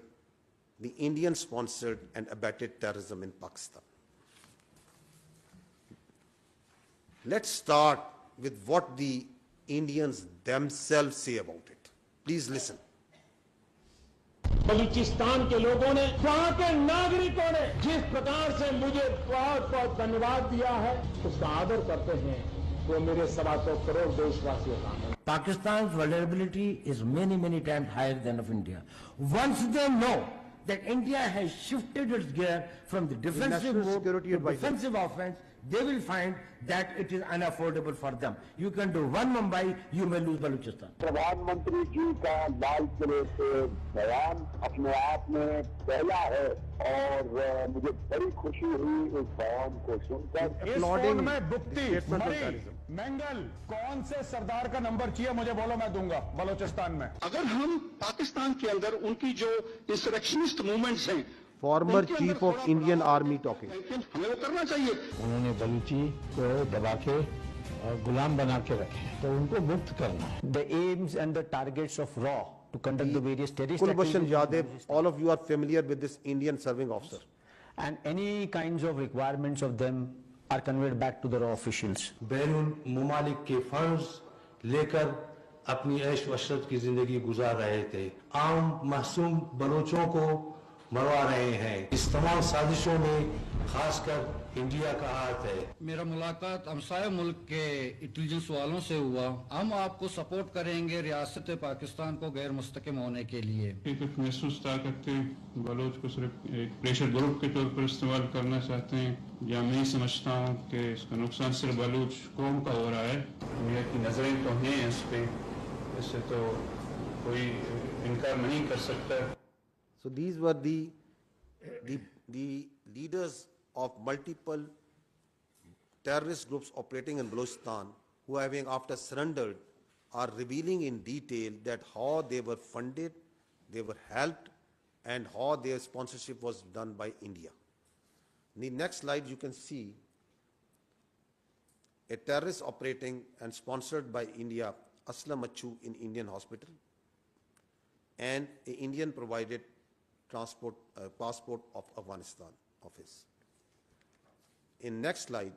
the Indian-sponsored and abetted terrorism in Pakistan. Let's start with what the Indians themselves say about it. Please listen. Balochistan के लोगों ने, वहां के नागरिकों ने जिस प्रकार से मुझे बहुत बहुत धन्यवाद दिया है, उसका आदर करते हैं, वो मेरे 125 करोड़ देशवासियों का है। Pakistan's vulnerability is many times higher than of India. Once they know that India has shifted its gear from the defensive mode to defensive offense, they will find that it is unaffordable for them. You can do one Mumbai, you may lose Balochistan. प्रधानमंत्री जी का लाल किले से बयान अपने आप में पहला है और मुझे बड़ी खुशी हुई इस बयान को सुनकर। इस फोन में बुक्ति, मरी, मेंगल, कौन से सरदार का नंबर चाहिए मुझे बोलो, मैं दूंगा बलोचिस्तान में। अगर हम पाकिस्तान के अंदर उनकी जो इंसरेक्शनिस्ट मूवमेंट्स हैं, Former Chief of Indian Army talking. हमें वो करना चाहिए। उन्होंने बलूची को दबा के और गुलाम बना के रखे, तो उनको मुक्त करना है। The aims and the targets of RAW to conduct the various terrorist Kulbhushan Yadav, all of you are familiar with this Indian serving officer. And any kinds of requirements of them are conveyed back to the RAW officials. बैरून मुमालिक के funds लेकर अपनी ऐश वशरत की जिंदगी गुजार रहे थे, आम मासूम बलोचों को मरवा रहे हैं। इस तमाम साजिशों में खासकर इंडिया का हाथ है। मेरा मुलाकात हमसाया मुल्क के इंटेलिजेंस वालों से हुआ। हम आपको सपोर्ट करेंगे रियासत पाकिस्तान को गैर मुस्तकिम होने के लिए। एक महसूस ताकत बलोच को सिर्फ एक प्रेशर ग्रुप के तौर पर इस्तेमाल करना चाहते हैं, या मैं समझता हूँ कि इसका नुकसान सिर्फ बलूच कौम का हो रहा है। दुनिया की नजरें तो हैं इस पे, इससे तो कोई इनकार नहीं कर सकता। So these were the leaders of multiple terrorist groups operating in Balochistan, who, having after surrendered, are revealing in detail that how they were funded, they were helped, and how their sponsorship was done by India. In the next slide, you can see a terrorist operating and sponsored by India, Aslam Achu, in Indian hospital, and an Indian provided passport of Afghanistan office. In next slide,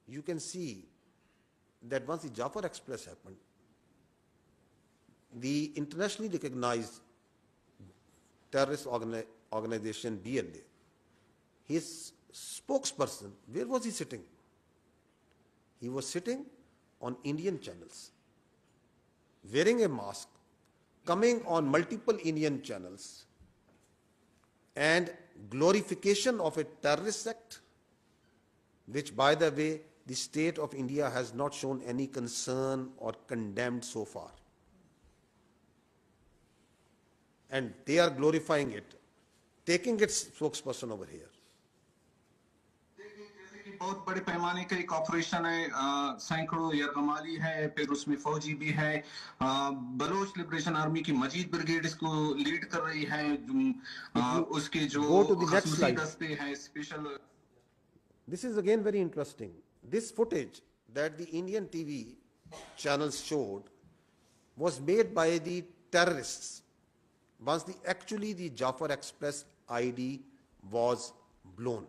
you can see that once the Jafar Express happened, the internationally recognized terrorist organization BLA, his spokesperson, where was he sitting? He was sitting on Indian channels, wearing a mask, coming on multiple Indian channels, and glorification of a terrorist sect, which, by the way, the state of India has not shown any concern or condemned so far. And they are glorifying it, taking its spokesperson over here. बहुत बड़े पैमाने का एक operation है, सैकड़ों यरगमाली है, फिर उसमें फौजी भी है, बलोच लिबरेशन आर्मी की मजीद ब्रिगेड इसको लीड कर रही है, उसके जो खसूसी दस्ते हैं special. This is again very interesting. This footage that the Indian TV channels showed was made by the terrorists once actually the Jafar Express ID was blown.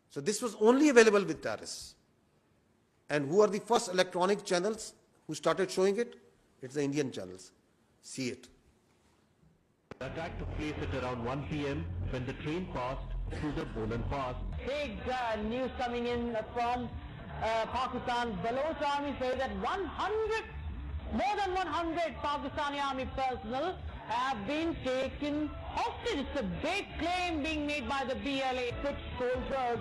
So this was only available with terrorists. And who are the first electronic channels who started showing it? It's the Indian channels. See it. The attack took place at around 1 p.m. when the train passed through the Bolan Pass. Big news coming in from Pakistan. Baloch army say that more than 100 Pakistani army personnel have been taken hostage. It's a big claim being made by the BLA. 6 soldiers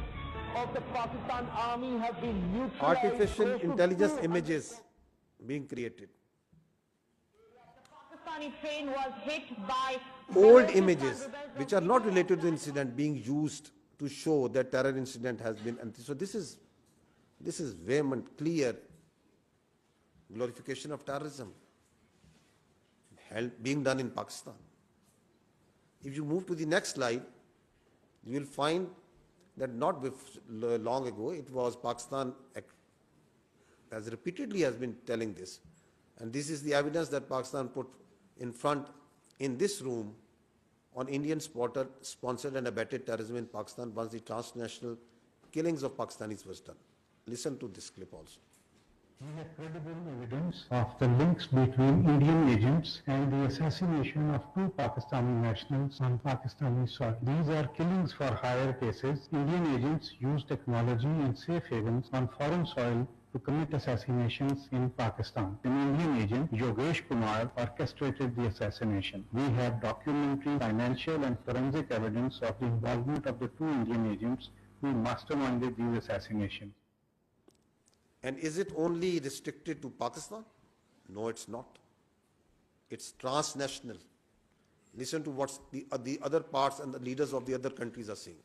of the Pakistan army have been neutralized. Artificial intelligence images being created. The Pakistani train was hit by Old images which are not related to the incident being used to show that terror incident has been. So this is vehement, clear glorification of terrorism being done in Pakistan. If you move to the next slide, you will find that not long ago, it was Pakistan, as repeatedly has been telling this, and this is the evidence that Pakistan put in front in this room on Indian sponsored and abetted terrorism in Pakistan once the transnational killings of Pakistanis was done. Listen to this clip also. We have credible evidence of the links between Indian agents and the assassination of 2 Pakistani nationals on Pakistani soil. These are killings for hire cases. Indian agents use technology and safe havens on foreign soil to commit assassinations in Pakistan. An Indian agent, Yogesh Kumar, orchestrated the assassination. We have documentary, financial and forensic evidence of the involvement of the 2 Indian agents who masterminded these assassinations. And is it only restricted to Pakistan? No, it's not. It's transnational. Listen to what the other parts and the leaders of the other countries are saying.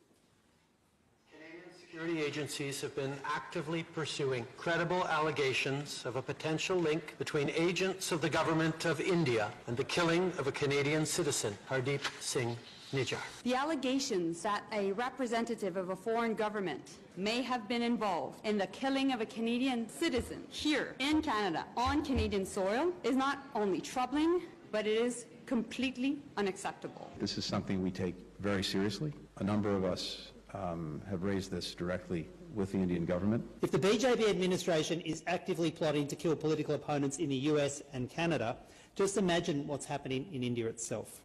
Canadian security agencies have been actively pursuing credible allegations of a potential link between agents of the government of India and the killing of a Canadian citizen, Hardeep Singh Nijjar. The allegations that a representative of a foreign government may have been involved in the killing of a Canadian citizen here in Canada on Canadian soil is not only troubling, but it is completely unacceptable. This is something we take very seriously. A number of us have raised this directly with the Indian government. If the BJP administration is actively plotting to kill political opponents in the US and Canada, just imagine what's happening in India itself.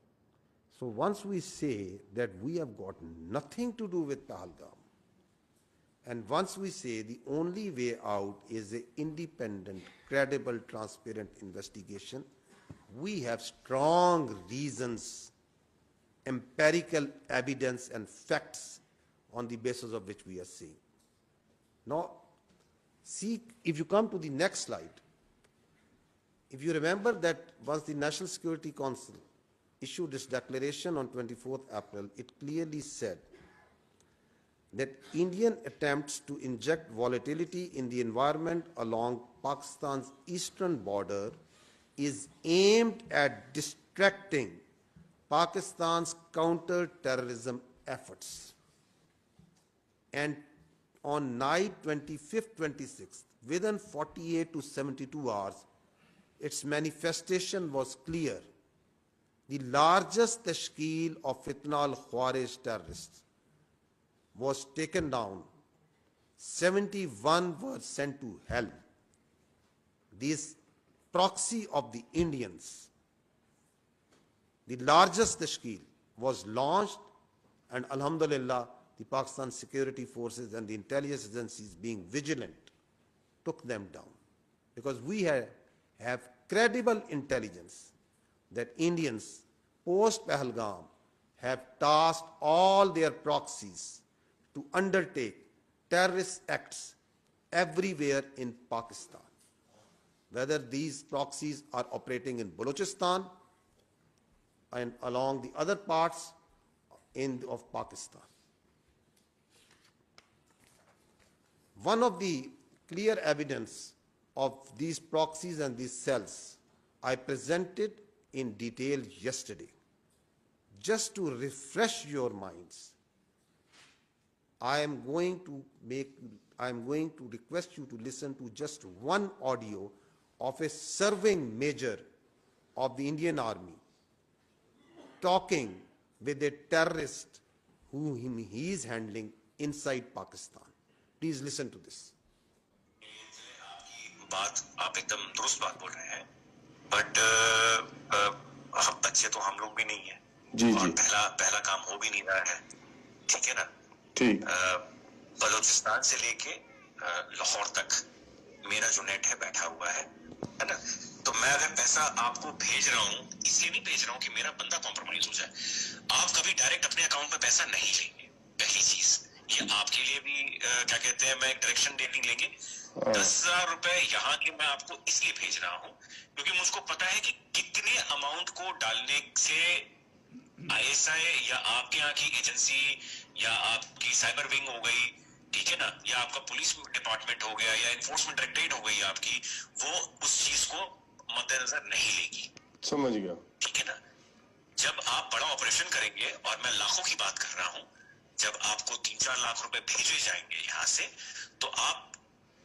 So once we say that we have got nothing to do with Pahalgam, and once we say the only way out is an independent, credible, transparent investigation, we have strong reasons, empirical evidence and facts on the basis of which we are saying. Now, see, if you come to the next slide, if you remember that once the National Security Council issued its declaration on 24th April, it clearly said that Indian attempts to inject volatility in the environment along Pakistan's eastern border is aimed at distracting Pakistan's counter-terrorism efforts. And on night 25th, 26th, within 48 to 72 hours, its manifestation was clear. The largest tashkeel of Fitna al-Khawarij terrorists was taken down. 71 were sent to hell. This proxy of the Indians, the largest tashkeel, was launched, and alhamdulillah, the Pakistan security forces and the intelligence agencies, being vigilant, took them down. Because we have credible intelligence that Indians, post-Pahalgam, have tasked all their proxies to undertake terrorist acts everywhere in Pakistan, whether these proxies are operating in Balochistan and along the other parts of Pakistan. One of the clear evidence of these proxies and these cells I presented in detail yesterday. Just to refresh your minds, I am going to request you to listen to just one audio of a serving major of the Indian Army talking with a terrorist whom he is handling inside Pakistan. Please listen to this. बात आप एकदम दुरुस्त बात बोल रहे हैं, but हम बच्चे तो हम लोग भी नहीं है जी, और पहला काम हो भी नहीं रहा है, ठीक है ना? ठीक। बलूचिस्तान से लेके लाहौर तक मेरा जो नेट है बैठा हुआ है ना? तो मैं अगर पैसा आपको भेज रहा हूँ, इसलिए नहीं भेज रहा हूँ कि मेरा बंदा कॉम्प्रोमाइज हो जाए। आप कभी डायरेक्ट अपने अकाउंट में पैसा नहीं लेंगे, पहली चीज। ये आपके लिए भी क्या कहते हैं, मैं एक डायरेक्शन दे लेंगे। 10,000 रुपए यहाँ के मैं आपको इसलिए भेज रहा हूँ क्योंकि मुझको पता है कि कितने अमाउंट को डालने से ISI या आपके यहाँ की एजेंसी या आपकी साइबर विंग हो गई, ठीक है ना, या आपका पुलिस डिपार्टमेंट हो गया या एनफोर्समेंट डायरेक्टरेट हो गई आपकी, वो उस चीज को मद्देनजर नहीं लेगी। समझ गया, ठीक है ना? जब आप बड़ा ऑपरेशन करेंगे, और मैं लाखों की बात कर रहा हूं, जब आपको 3-4 लाख रुपए भेजे जाएंगे यहां से, तो आप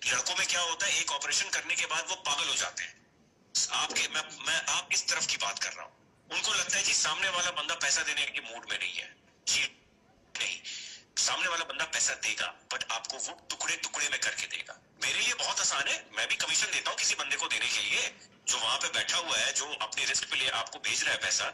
लड़कों में क्या होता है, एक ऑपरेशन करने के बाद वो पागल हो जाते हैं। मैं आप इस तरफ की बात कर रहा हूं। उनको लगता है जी सामने वाला बंदा पैसा देने के मूड में नहीं है। जी नहीं, सामने वाला बंदा पैसा देगा, बट आपको वो टुकड़े टुकड़े में करके देगा। मेरे लिए बहुत आसान है, मैं भी कमीशन देता हूँ किसी बंदे को देने के लिए, जो वहां पे बैठा हुआ है, जो अपनी रिस्क पे लिए आपको भेज रहा है पैसा,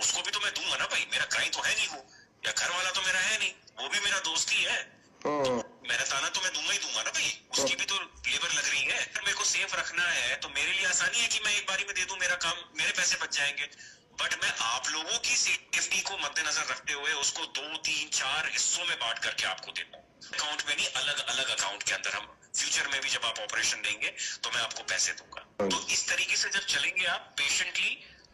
उसको भी तो मैं दूंगा ना भाई, मेरा क्राइम तो है नहीं वो, या घर वाला तो मेरा है नहीं, वो भी मेरा दोस्त ही है, तो मेरा ताना तो मैं दूंगा ही दूंगा ना भाई, उसकी भी तो लेबर लग रही है। अगर मेरे को सेफ रखना है तो मेरे लिए आसानी है कि मैं एक बारी में दे दूं, मेरा काम, मेरे पैसे बच जाएंगे। बट मैं आप लोगों की सेफ्टी को मद्देनजर रखते हुए उसको 2-3-4 हिस्सों में बांट करके आपको देता हूँ, अकाउंट में नहीं, अलग अलग अकाउंट के अंदर। हम फ्यूचर में भी जब आप ऑपरेशन देंगे तो मैं आपको पैसे दूंगा। तो इस तरीके से जब चलेंगे आप पेशेंटली,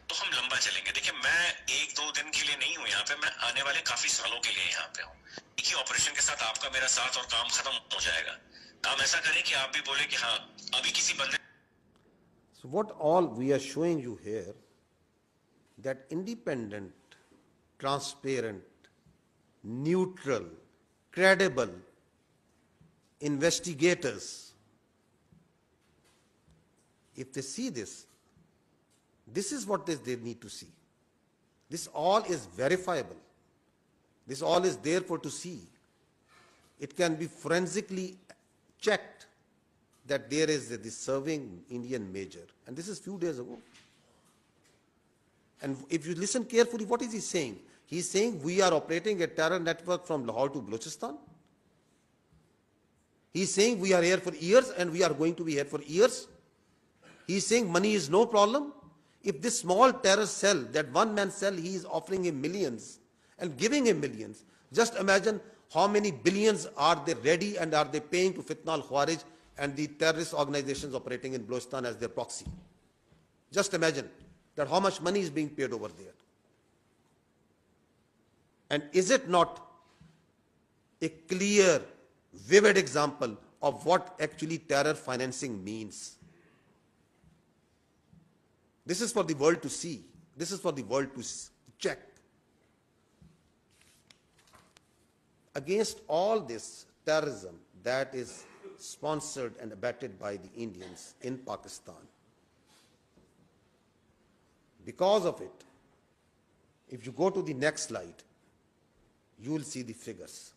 तो हम लंबा चलेंगे। देखिए, मैं 1-2 दिन के लिए नहीं हूँ यहाँ पे, मैं आने वाले काफी सालों के लिए यहाँ पे हूँ। एक ही ऑपरेशन के साथ आपका मेरा साथ और काम खत्म हो जाएगा। काम ऐसा करें कि आप भी बोले कि हाँ अभी किसी बंदे। So what all we are showing you here, that independent, transparent, neutral, credible investigators, if they see this, this is what they need to see. This all is verifiable. This all is there for to see. It can be forensically checked that there is this serving Indian major, and this is few days ago. And if you listen carefully, what is he saying? He is saying we are operating a terror network from Lahore to Balochistan. He is saying we are here for years and we are going to be here for years. He is saying money is no problem. If this small terror cell, that one man cell, he is offering him millions and giving him millions. Just imagine how many billions are they ready and are they paying to Fitna al-Khawarij and the terrorist organizations operating in Balochistan as their proxy. Just imagine that how much money is being paid over there. And is it not a clear, vivid example of what actually terror financing means? This is for the world to see. This is for the world to check. Against all this terrorism that is sponsored and abetted by the Indians in Pakistan, because of it, if you go to the next slide, you will see the figures.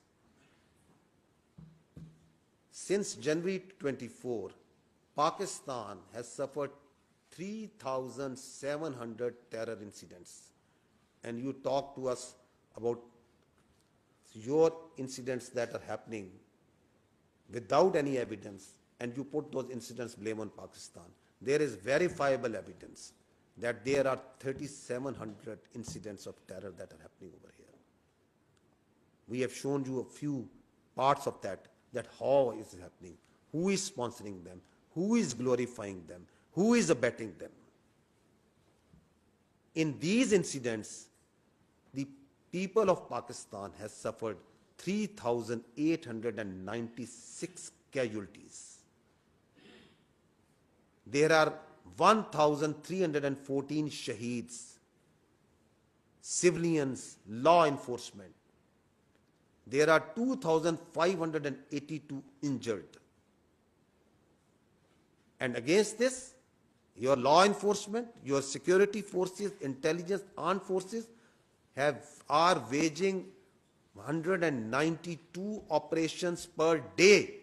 Since January 24, Pakistan has suffered 3,700 terror incidents. And you talk to us about your incidents that are happening without any evidence, and you put those incidents blame on Pakistan. There is verifiable evidence that there are 3,700 incidents of terror that are happening over here. We have shown you a few parts of that how is it happening, who is sponsoring them, who is glorifying them, who is abetting them. In these incidents, the people of Pakistan has suffered 3,896 casualties. There are 1,314 shaheeds, civilians, law enforcement. There are 2,582 injured. And against this, your law enforcement, your security forces, intelligence, armed forces are waging 192 operations per day.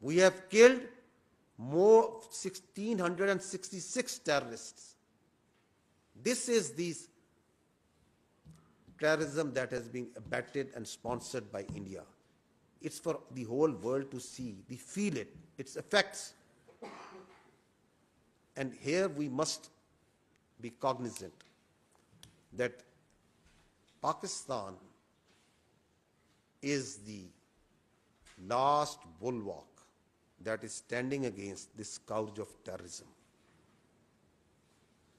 We have killed more 1,666 terrorists. This is the terrorism that has been abetted and sponsored by India. It's for the whole world to see, they feel it, its effects. And here we must be cognizant that Pakistan is the last bulwark that is standing against this scourge of terrorism,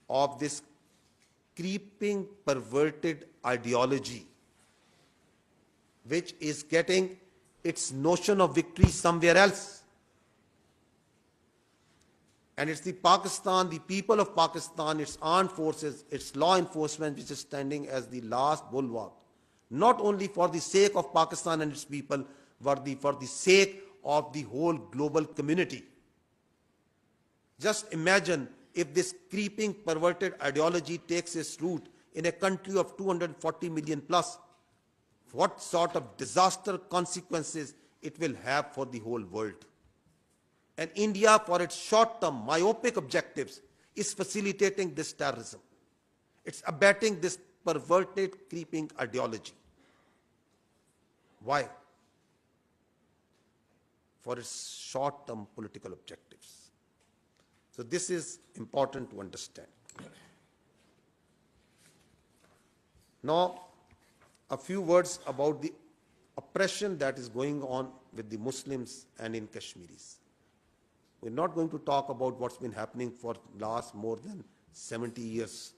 of this creeping, perverted ideology, which is getting its notion of victory somewhere else. And it's the Pakistan, the people of Pakistan, its armed forces, its law enforcement, which is standing as the last bulwark, not only for the sake of Pakistan and its people, but for the sake of the whole global community. Just imagine if this creeping, perverted ideology takes its root in a country of 240 million plus, what sort of disaster consequences it will have for the whole world. And India, for its short-term, myopic objectives, is facilitating this terrorism. It's abetting this perverted, creeping ideology. Why? For its short-term political objectives. So this is important to understand. Now, a few words about the oppression that is going on with the Muslims and in Kashmiris. We're not going to talk about what's been happening for last more than 70 years.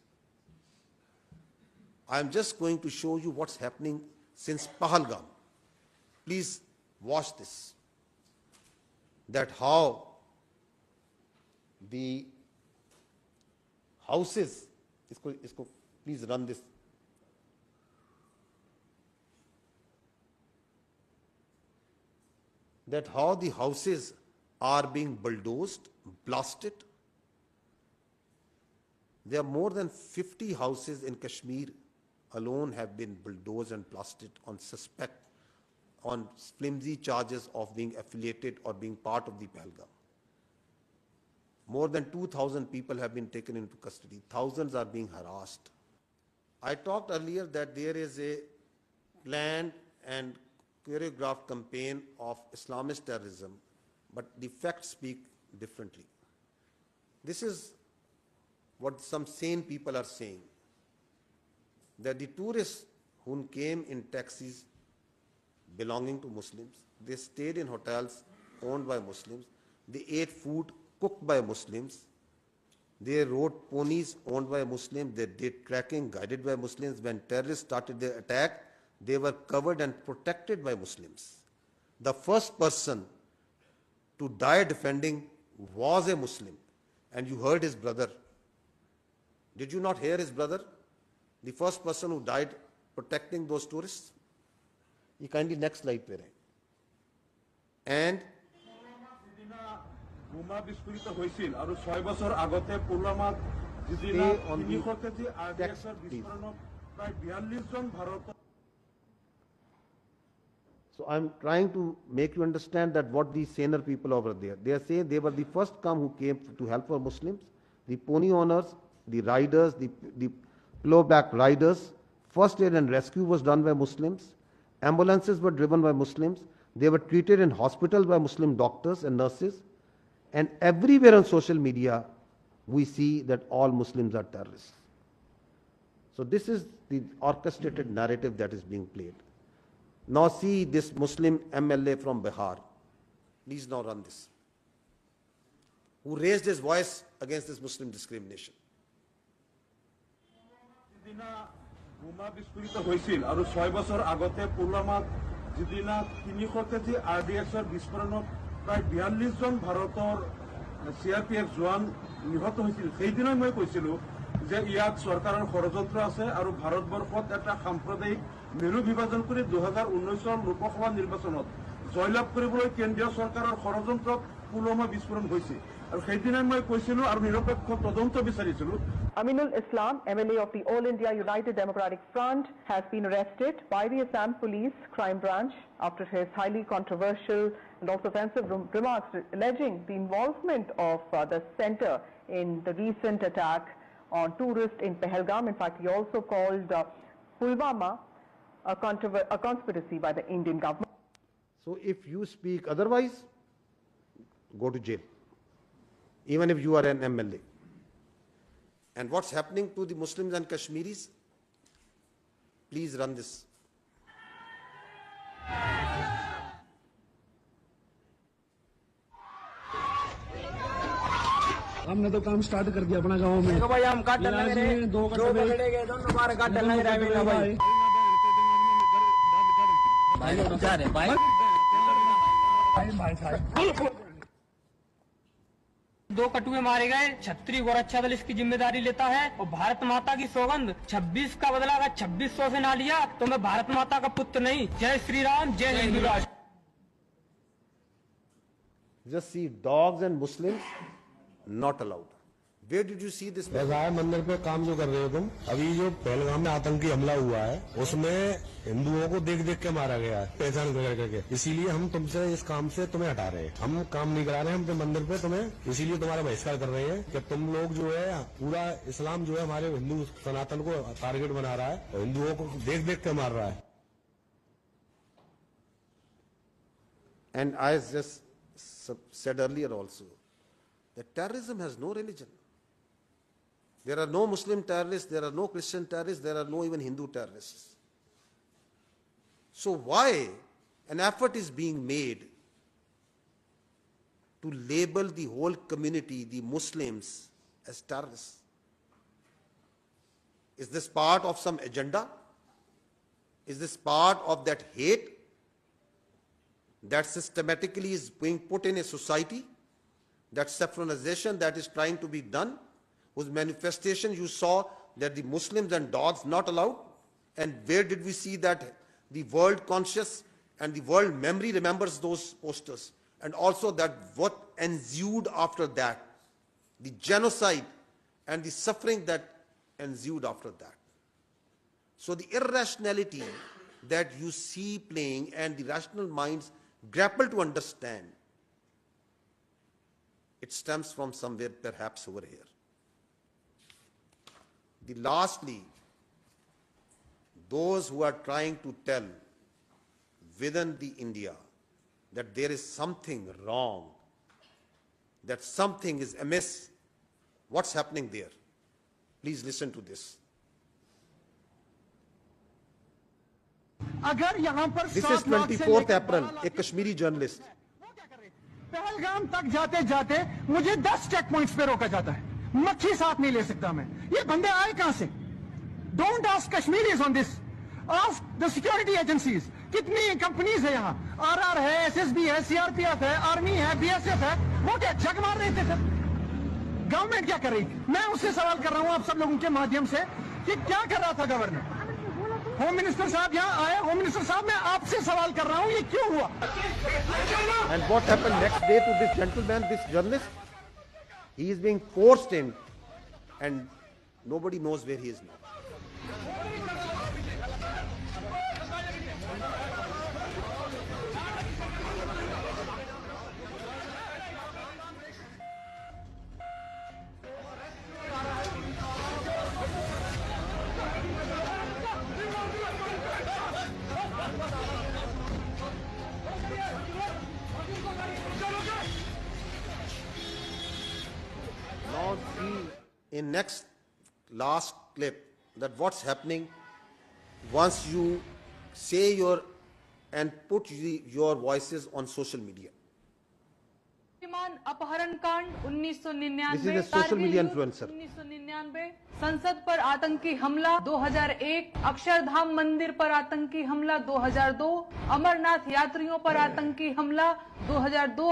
I'm just going to show you what's happening since Pahalgam. Please watch this. That how the houses, please run this. That how the houses are being bulldozed, blasted. There are more than 50 houses in Kashmir alone have been bulldozed and blasted on flimsy charges of being affiliated or being part of the Pahalgam. More than 2,000 people have been taken into custody. Thousands are being harassed. I talked earlier that there is a planned and choreographed campaign of Islamist terrorism, but the facts speak differently. This is what some sane people are saying, that the tourists who came in taxis belonging to Muslims, they stayed in hotels owned by Muslims, they ate food cooked by Muslims, they rode ponies owned by Muslims, they did trekking guided by Muslims. When terrorists started their attack, they were covered and protected by Muslims. The first person to die defending was a Muslim, and you heard his brother. Did you not hear his brother? The first person who died protecting those tourists? You kindly next slide pe rahe. And stay on the text, please. So I'm trying to make you understand that what these saner people over there, they are saying they were the first who came to help for Muslims, the pony owners, the riders, the pillowback riders. First aid and rescue was done by Muslims. Ambulances were driven by Muslims. They were treated in hospitals by Muslim doctors and nurses. And everywhere on social media, we see that all Muslims are terrorists. So this is the orchestrated narrative that is being played. Now see this Muslim MLA from Bihar. Please now run this. Who raised his voice against this Muslim discrimination. যে ইয়াত সরকারের ষড়যন্ত্র আছে আৰু ভাৰতবৰ্ষত এটা সাম্প্ৰদায়িক মেৰু বিভাজন কৰি 2019 লোকসভা নিৰ্বাচনত জয়লাভ কৰিবলৈ কেন্দ্ৰীয় চৰকাৰৰ ষড়যন্ত্ৰত পুলৱামা বিস্ফোৰণ হৈছে আৰু সেইদিনা মই কৈছিলো আৰু নিৰপেক্ষ তদন্ত বিচাৰিছিলো। Aminul Islam, MLA of the All India United Democratic Front, has been arrested by the Assam Police Crime Branch after his highly controversial and also offensive remarks alleging the involvement of the center in the recent attack on tourists in Pahalgam. In fact, he also called Pulwama a conspiracy by the Indian government. So if you speak otherwise, go to jail, even if you are an MLA. And what's happening to the Muslims and Kashmiris? Please run this. हमने तो काम start कर दिया अपना गांव में। भाई हम काट लगे रे, दो पकड़े गए, दोनों बार काट लगे रे भाई। भाई जा रे भाई। दो कटुए मारे गए, छत्री गोरक्षा दल इसकी जिम्मेदारी लेता है और भारत माता की सौगंध 26 का बदला अगर 2600 से ना लिया तो मैं भारत माता का पुत्र नहीं। जय श्री राम, जय हिंदू राष्ट्र। Just see dogs and Muslims not allowed. Where did you see this? राय मंदिर पे काम जो कर रहे हो तुम, अभी जो पहलगाम में आतंकी हमला हुआ है उसमें हिंदुओं को देख देख के मारा गया है, पहचान करके। इसीलिए हम तुमसे इस काम से तुम्हें हटा रहे हैं। हम काम नहीं करा रहे हैं, हम मंदिर पे तुम्हें इसीलिए तुम्हारा बहिष्कार कर रहे हैं कि तुम लोग जो है पूरा इस्लाम जो है हमारे हिंदू सनातन को टारगेट बना रहा है और हिंदुओं को देख देख के मार रहा है। And I just said earlier also that terrorism has no religion. There are no Muslim terrorists, there are no Christian terrorists, there are no even Hindu terrorists. So why an effort is being made to label the whole community, the Muslims, as terrorists? Is this part of some agenda? Is this part of that hate that systematically is being put in a society? That saffronization that is trying to be done, whose manifestation you saw that the Muslims and dogs not allowed? And where did we see that the world conscious and the world memory remembers those posters? And also that what ensued after that, the genocide and the suffering that ensued after that. So the irrationality that you see playing and the rational minds grapple to understand, it stems from somewhere perhaps over here. Lastly, those who are trying to tell within the India that there is something wrong, that something is amiss, what's happening there? Please listen to this. This is 24th April, a Kashmiri journalist. Pahalgam तक जाते जाते मुझे 10 check points पे रोका जाता है, मक्खी साथ नहीं ले सकता मैं। ये बंदे आए कहां से? Don't ask Kashmiris on this, ask the security agencies. कितनी कंपनीज है यहाँ? आरआर है, एसएसबी है, सीआरपीएफ है, आर्मी है, बीएसएफ है। वो क्या जग मार रहे थे सर? गवर्नमेंट क्या कर रही? मैं उससे सवाल कर रहा हूँ आप सब लोगों के माध्यम से कि क्या कर रहा था गवर्नर? होम मिनिस्टर साहब यहाँ आए। होम मिनिस्टर साहब, मैं आपसे सवाल कर रहा हूँ, ये क्यों हुआ? And what happened next day to this gentleman, this journalist? He is being forced in and nobody knows where he is now. Now see in next last clip that what's happening once you say your and put your voices on social media. अपहरण कांड 1999, This is a social media influencer. 1999, संसद पर आतंकी हमला 2001, अक्षरधाम मंदिर पर आतंकी हमला 2002, अमरनाथ यात्रियों पर आतंकी हमला 2002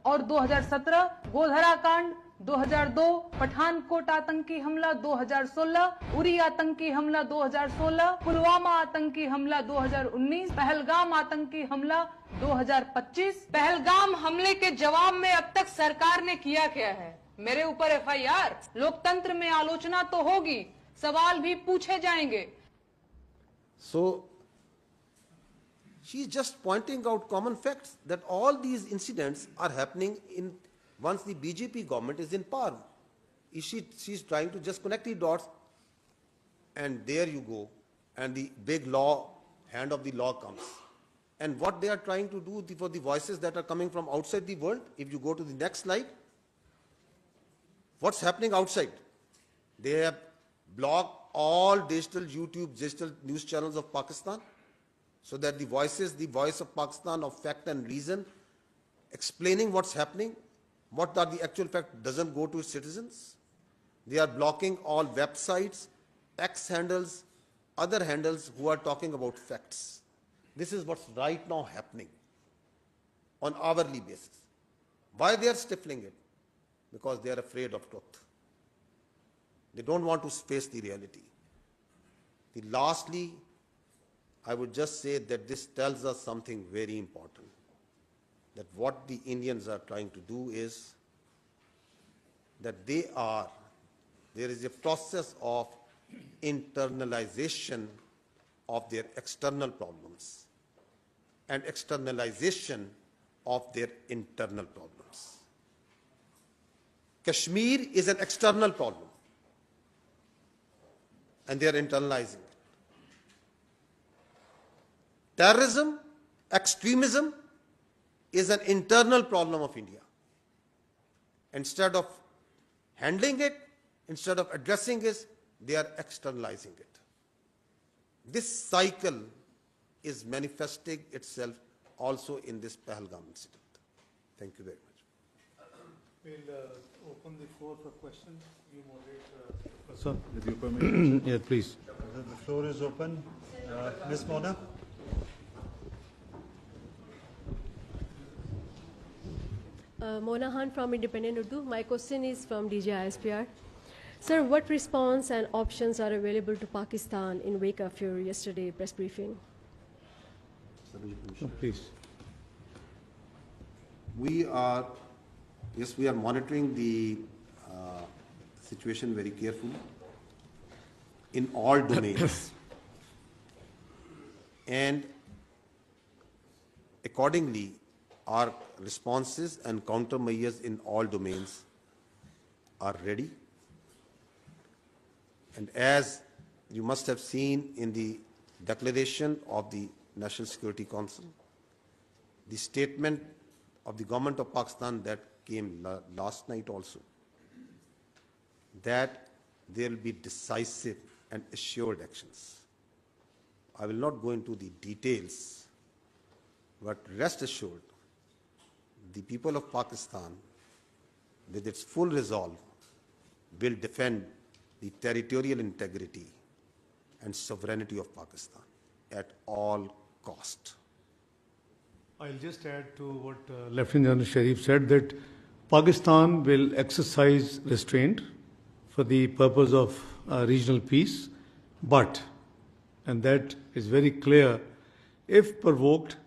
और 2017, गोधरा कांड 2002, पठानकोट आतंकी हमला 2016, उरी आतंकी हमला 2016, पुलवामा आतंकी हमला 2019, पहलगाम आतंकी हमला 2025। पहलगाम हमले के जवाब में अब तक सरकार ने किया क्या है? मेरे ऊपर एफआईआर। लोकतंत्र में आलोचना तो होगी, सवाल भी पूछे जाएंगे। So She's just pointing out common facts that all these incidents are happening once the BJP government is in power. She's trying to just connect the dots, and there you go, and the big hand of the law comes. And what they are trying to do for the voices that are coming from outside the world, if you go to the next slide, what's happening outside? They have blocked all digital YouTube, digital news channels of Pakistan, so that the voice of Pakistan of fact and reason, explaining what's happening, what are the actual facts, doesn't go to its citizens. They are blocking all websites, X handles, other handles who are talking about facts. This is what's right now happening on hourly basis. Why they are stifling it? Because they are afraid of truth. They don't want to face the reality. Lastly, I would just say that this tells us something very important, that what the Indians are trying to do is that there is a process of internalization of their external problems and externalization of their internal problems. Kashmir is an external problem, and they are internalizing it. Terrorism, extremism is an internal problem of India. Instead of handling it, instead of addressing it, they are externalizing it. This cycle is manifesting itself also in this Pahalgam incident. Thank you very much. We'll open the floor for questions. You moderate, Sir, with your permission. Yeah, please. The floor is open. Ms. Mona. Mona Khan from Independent Urdu. My question is from DG ISPR. Sir, what response and options are available to Pakistan in wake of your yesterday press briefing? Please. We are monitoring the situation very carefully in all domains. And accordingly, our responses and countermeasures in all domains are ready. And as you must have seen in the declaration of the National Security Council, the statement of the government of Pakistan that came last night also, that there will be decisive and assured actions. I will not go into the details, but rest assured, the people of Pakistan, with its full resolve, will defend the territorial integrity and sovereignty of Pakistan at all cost. I'll just add to what Lieutenant General Sharif said, that Pakistan will exercise restraint for the purpose of regional peace, but, and that is very clear, if provoked,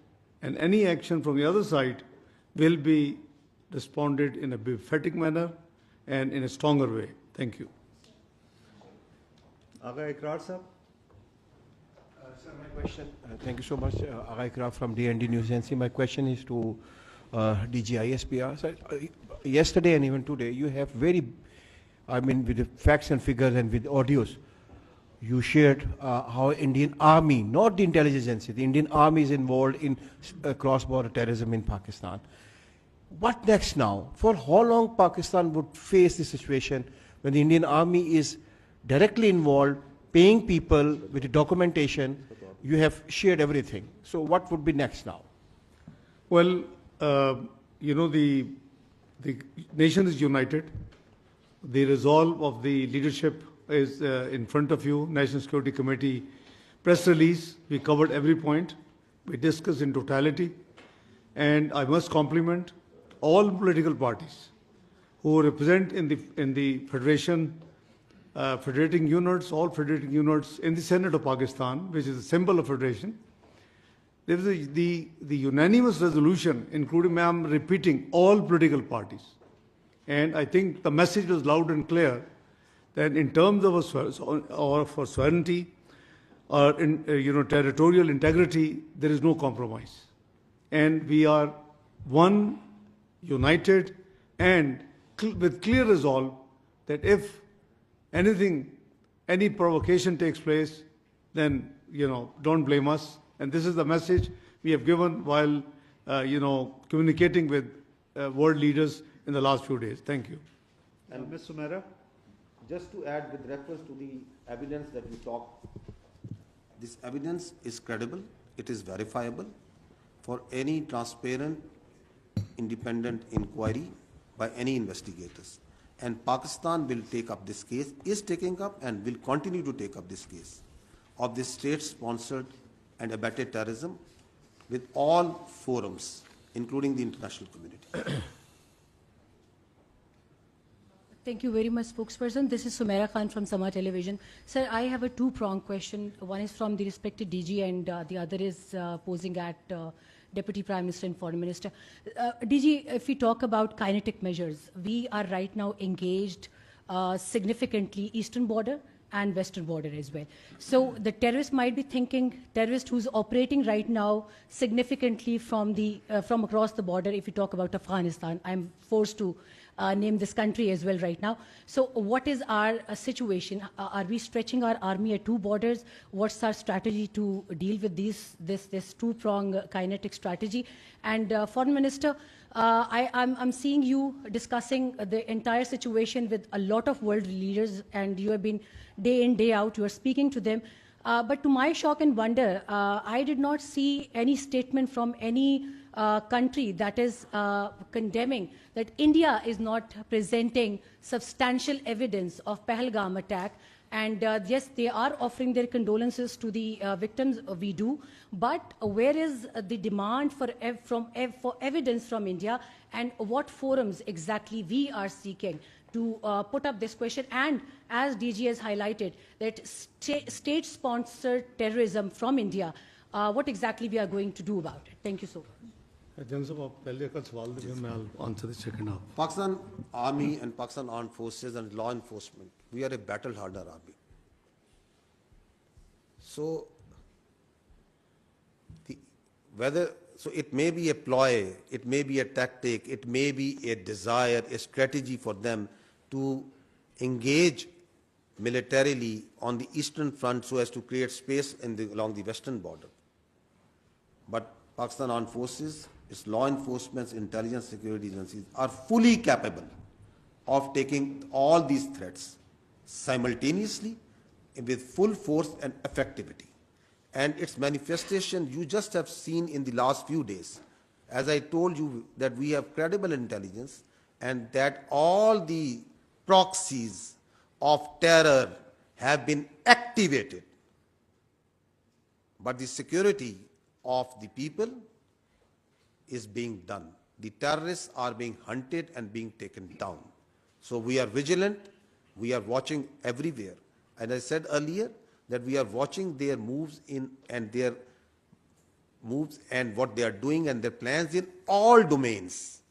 and any action from the other side will be responded in a emphatic manner and in a stronger way. Thank you. Aga Ikrar sir. Sir, my question, thank you so much, Aga Ikrar from DND News Agency. My question is to DG ISPR. Sir, yesterday and even today, you have with the facts and figures and with audios, you shared how Indian Army, not the intelligence agency, the Indian Army is involved in cross-border terrorism in Pakistan. What next now? For how long Pakistan would face this situation when the Indian Army is directly involved, paying people with the documentation? You have shared everything. So what would be next now? Well, you know, the nation is united. The resolve of the leadership is in front of you. National Security Committee press release, we covered every point. We discussed in totality. And I must compliment all political parties who represent in the federation, federating units, all federating units in the Senate of Pakistan, which is a symbol of federation. There was the unanimous resolution, including, I'm repeating, all political parties. And I think the message was loud and clear that in terms of our sovereignty, our territorial integrity, there is no compromise. And we are one, united, and with clear resolve that if anything, any provocation takes place, then, don't blame us. And this is the message we have given while, communicating with world leaders in the last few days. Thank you. And Ms. Sumera, just to add with reference to the evidence that you talked, this evidence is credible, it is verifiable for any transparent, independent inquiry by any investigators. And Pakistan will take up this case, is taking up and will continue to take up this case of this state-sponsored and abetted terrorism with all forums, including the international community. Thank you very much, spokesperson. This is Sumaira Khan from Sama Television. Sir, I have a two-pronged question. One is from the respected DG and the other is posing at Deputy Prime Minister and Foreign Minister. DG, if we talk about kinetic measures, we are right now engaged significantly eastern border and western border as well. So the terrorist might be thinking, terrorist who's operating right now significantly from across the border, if you talk about Afghanistan, I'm forced to name this country as well right now. So what is our situation? Are we stretching our army at two borders? What's our strategy to deal with this two-prong kinetic strategy? And Foreign Minister, I'm seeing you discussing the entire situation with a lot of world leaders, and you have been day in, day out, you are speaking to them. But to my shock and wonder, I did not see any statement from any country that is condemning that India is not presenting substantial evidence of Pahalgam attack. And yes, they are offering their condolences to the victims, we do, but where is the demand for evidence from India, and what forums exactly we are seeking to put up this question? And as DG has highlighted, that state-sponsored terrorism from India, what exactly we are going to do about it? Thank you so much. I'll answer the second half. Pakistan Army and Pakistan Armed Forces and law enforcement, we are a battle-hardened army. So, it may be a ploy, it may be a tactic, it may be a desire, a strategy for them to engage militarily on the eastern front so as to create space along the western border. But Pakistan Armed Forces, its law enforcement, intelligence, security agencies are fully capable of taking all these threats simultaneously with full force and effectivity. And its manifestation you just have seen in the last few days. As I told you that we have credible intelligence and that all the proxies of terror have been activated. But the security of the people is being done. The terrorists are being hunted and being taken down. So we are vigilant, we are watching everywhere. And I said earlier that we are watching their moves and what they are doing and their plans in all domains.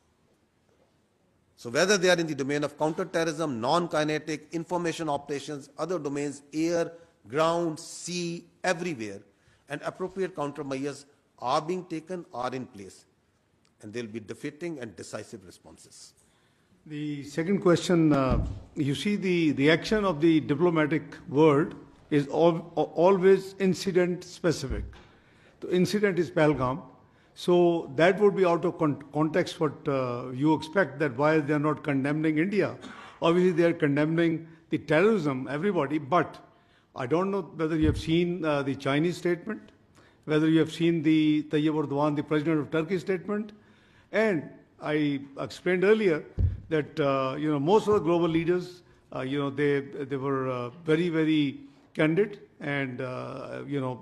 So whether they are in the domain of counter-terrorism, non-kinetic, information operations, other domains, air, ground, sea, everywhere, and appropriate countermeasures are being taken, are in place. And there will be defeating and decisive responses. The second question, you see the reaction of the diplomatic world is always incident specific. The incident is Pahalgam. So that would be out of context what you expect, that why they are not condemning India. Obviously they are condemning the terrorism, everybody, but I don't know whether you have seen the Chinese statement, whether you have seen the Tayyip Erdogan, the president of Turkey statement. And I explained earlier that most of the global leaders, they were very, very candid and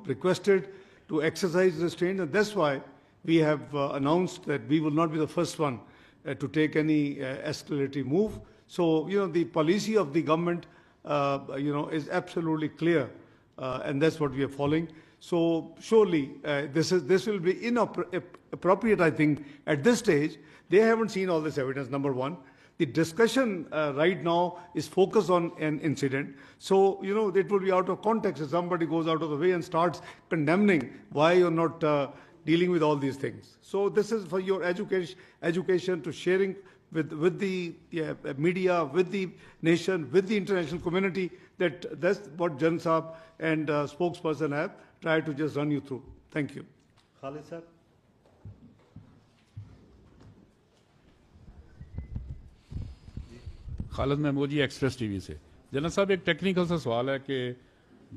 requested to exercise restraint, and that's why we have announced that we will not be the first one to take any escalatory move. So the policy of the government is absolutely clear, and that's what we are following. So surely this will be inappropriate, I think, at this stage. They haven't seen all this evidence, number one. The discussion right now is focused on an incident. So, you know, it will be out of context if somebody goes out of the way and starts condemning why you're not dealing with all these things. So this is for your education to sharing with the media, with the nation, with the international community, that's what Jan Saab and spokesperson have tried to just run you through. Thank you. Khalid sir. Khalid Mahmood ji express TV से। General साहब एक technical सा सवाल है कि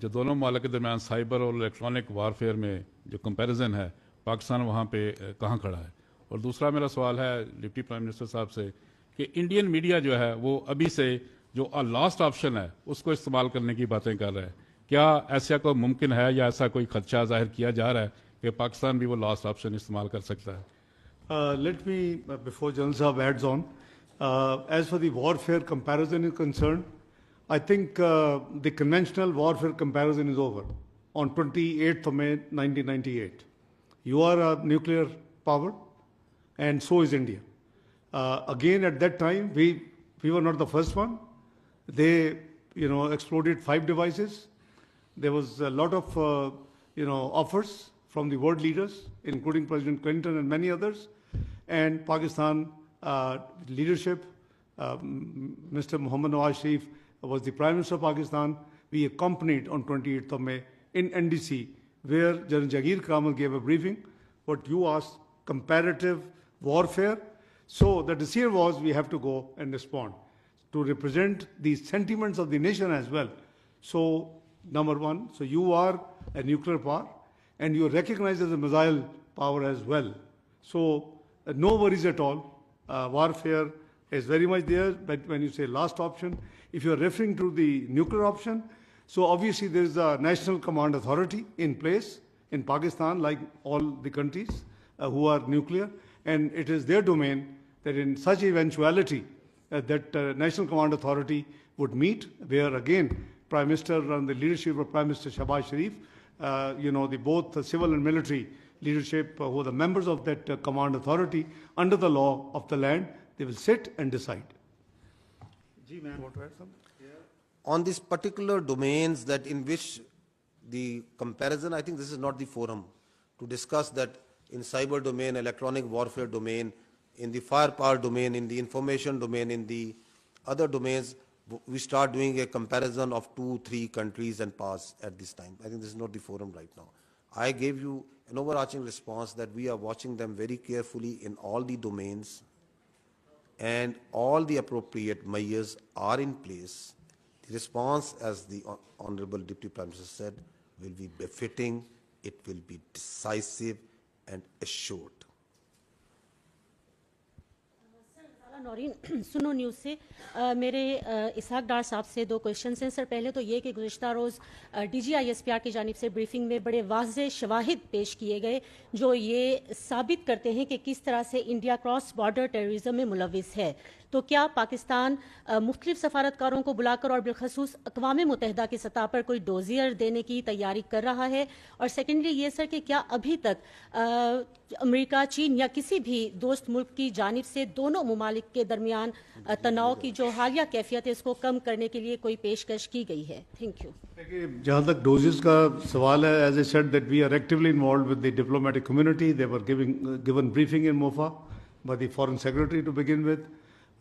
जो दोनों मालिक के दरमियान साइबर और इलेक्ट्रॉनिक वारफेयर में जो कंपैरिजन है पाकिस्तान वहाँ पे कहाँ खड़ा है, और दूसरा मेरा सवाल है डिप्टी प्राइम मिनिस्टर साहब से कि इंडियन मीडिया जो है वो अभी से जो लास्ट ऑप्शन है उसको इस्तेमाल करने की बातें कर रहा है, क्या ऐसा कोई मुमकिन है या ऐसा कोई खदशा जाहिर किया जा रहा है कि पाकिस्तान भी वो लास्ट ऑप्शन इस्तेमाल कर सकता है? Let me, before General Saab adds on, as for the warfare comparison is concerned, I think the conventional warfare comparison is over on 28th of May 1998. You are a nuclear power and so is India. Again, at that time, we were not the first one. They, exploded 5 devices. There was a lot of, offers from the world leaders, including President Clinton and many others. And Pakistan leadership, Mr. Muhammad Nawaz Sharif was the Prime Minister of Pakistan. We accompanied on 28th of May in NDC, where General Jagir Kamal gave a briefing. What you asked, comparative warfare. So the decision was we have to go and respond to represent the sentiments of the nation as well. So number one, so you are a nuclear power and you are recognized as a missile power as well. So no worries at all. Warfare is very much there, but when you say last option, if you are referring to the nuclear option, so obviously there is a national command authority in place in Pakistan, like all the countries who are nuclear, and it is their domain that in such eventuality that national command authority would meet, where again Prime Minister and the leadership of Prime Minister Shahbaz Sharif, both the civil and military leadership who are the members of that command authority under the law of the land, they will sit and decide. Ji, ma'am. On these particular domains that in which the comparison, I think this is not the forum to discuss that in cyber domain, electronic warfare domain, in the firepower domain, in the information domain, in the other domains, we start doing a comparison of 2-3 countries and powers at this time. I think this is not the forum right now. I gave you an overarching response that we are watching them very carefully in all the domains and all the appropriate measures are in place. The response, as the Honorable Deputy Prime Minister said, will be befitting, it will be decisive and assured. Naureen सुनो news से मेरे इसहाक डार साहब से 2 questions हैं। Sir, पहले तो ये कि गुज़िश्ता रोज़ DG ISPR की जानिब से ब्रीफिंग में बड़े वाज़े शवाहिद पेश किए गए जो ये साबित करते हैं कि किस तरह से इंडिया क्रॉस बॉर्डर टेररिज्म में मुलविस है। तो क्या पाकिस्तान मुख्तलिफ सफारतकारों को बुलाकर और बिलखसूस अक़वाम मुत्तहिदा की सतह पर कोई डोजियर देने की तैयारी कर रहा है? और सेकेंडली ये सर कि क्या अभी तक अमेरिका, चीन या किसी भी दोस्त मुल्क की जानिब से दोनों ममालिक के दरमियान तनाव की जो हालिया कैफियत है इसको कम करने के लिए कोई पेशकश की गई है? Thank you. जहाँ तक डोजेस का सवाल है, as I said that we are actively involved with the diplomatic community. They were given briefing in MOFA by the foreign secretary to begin with.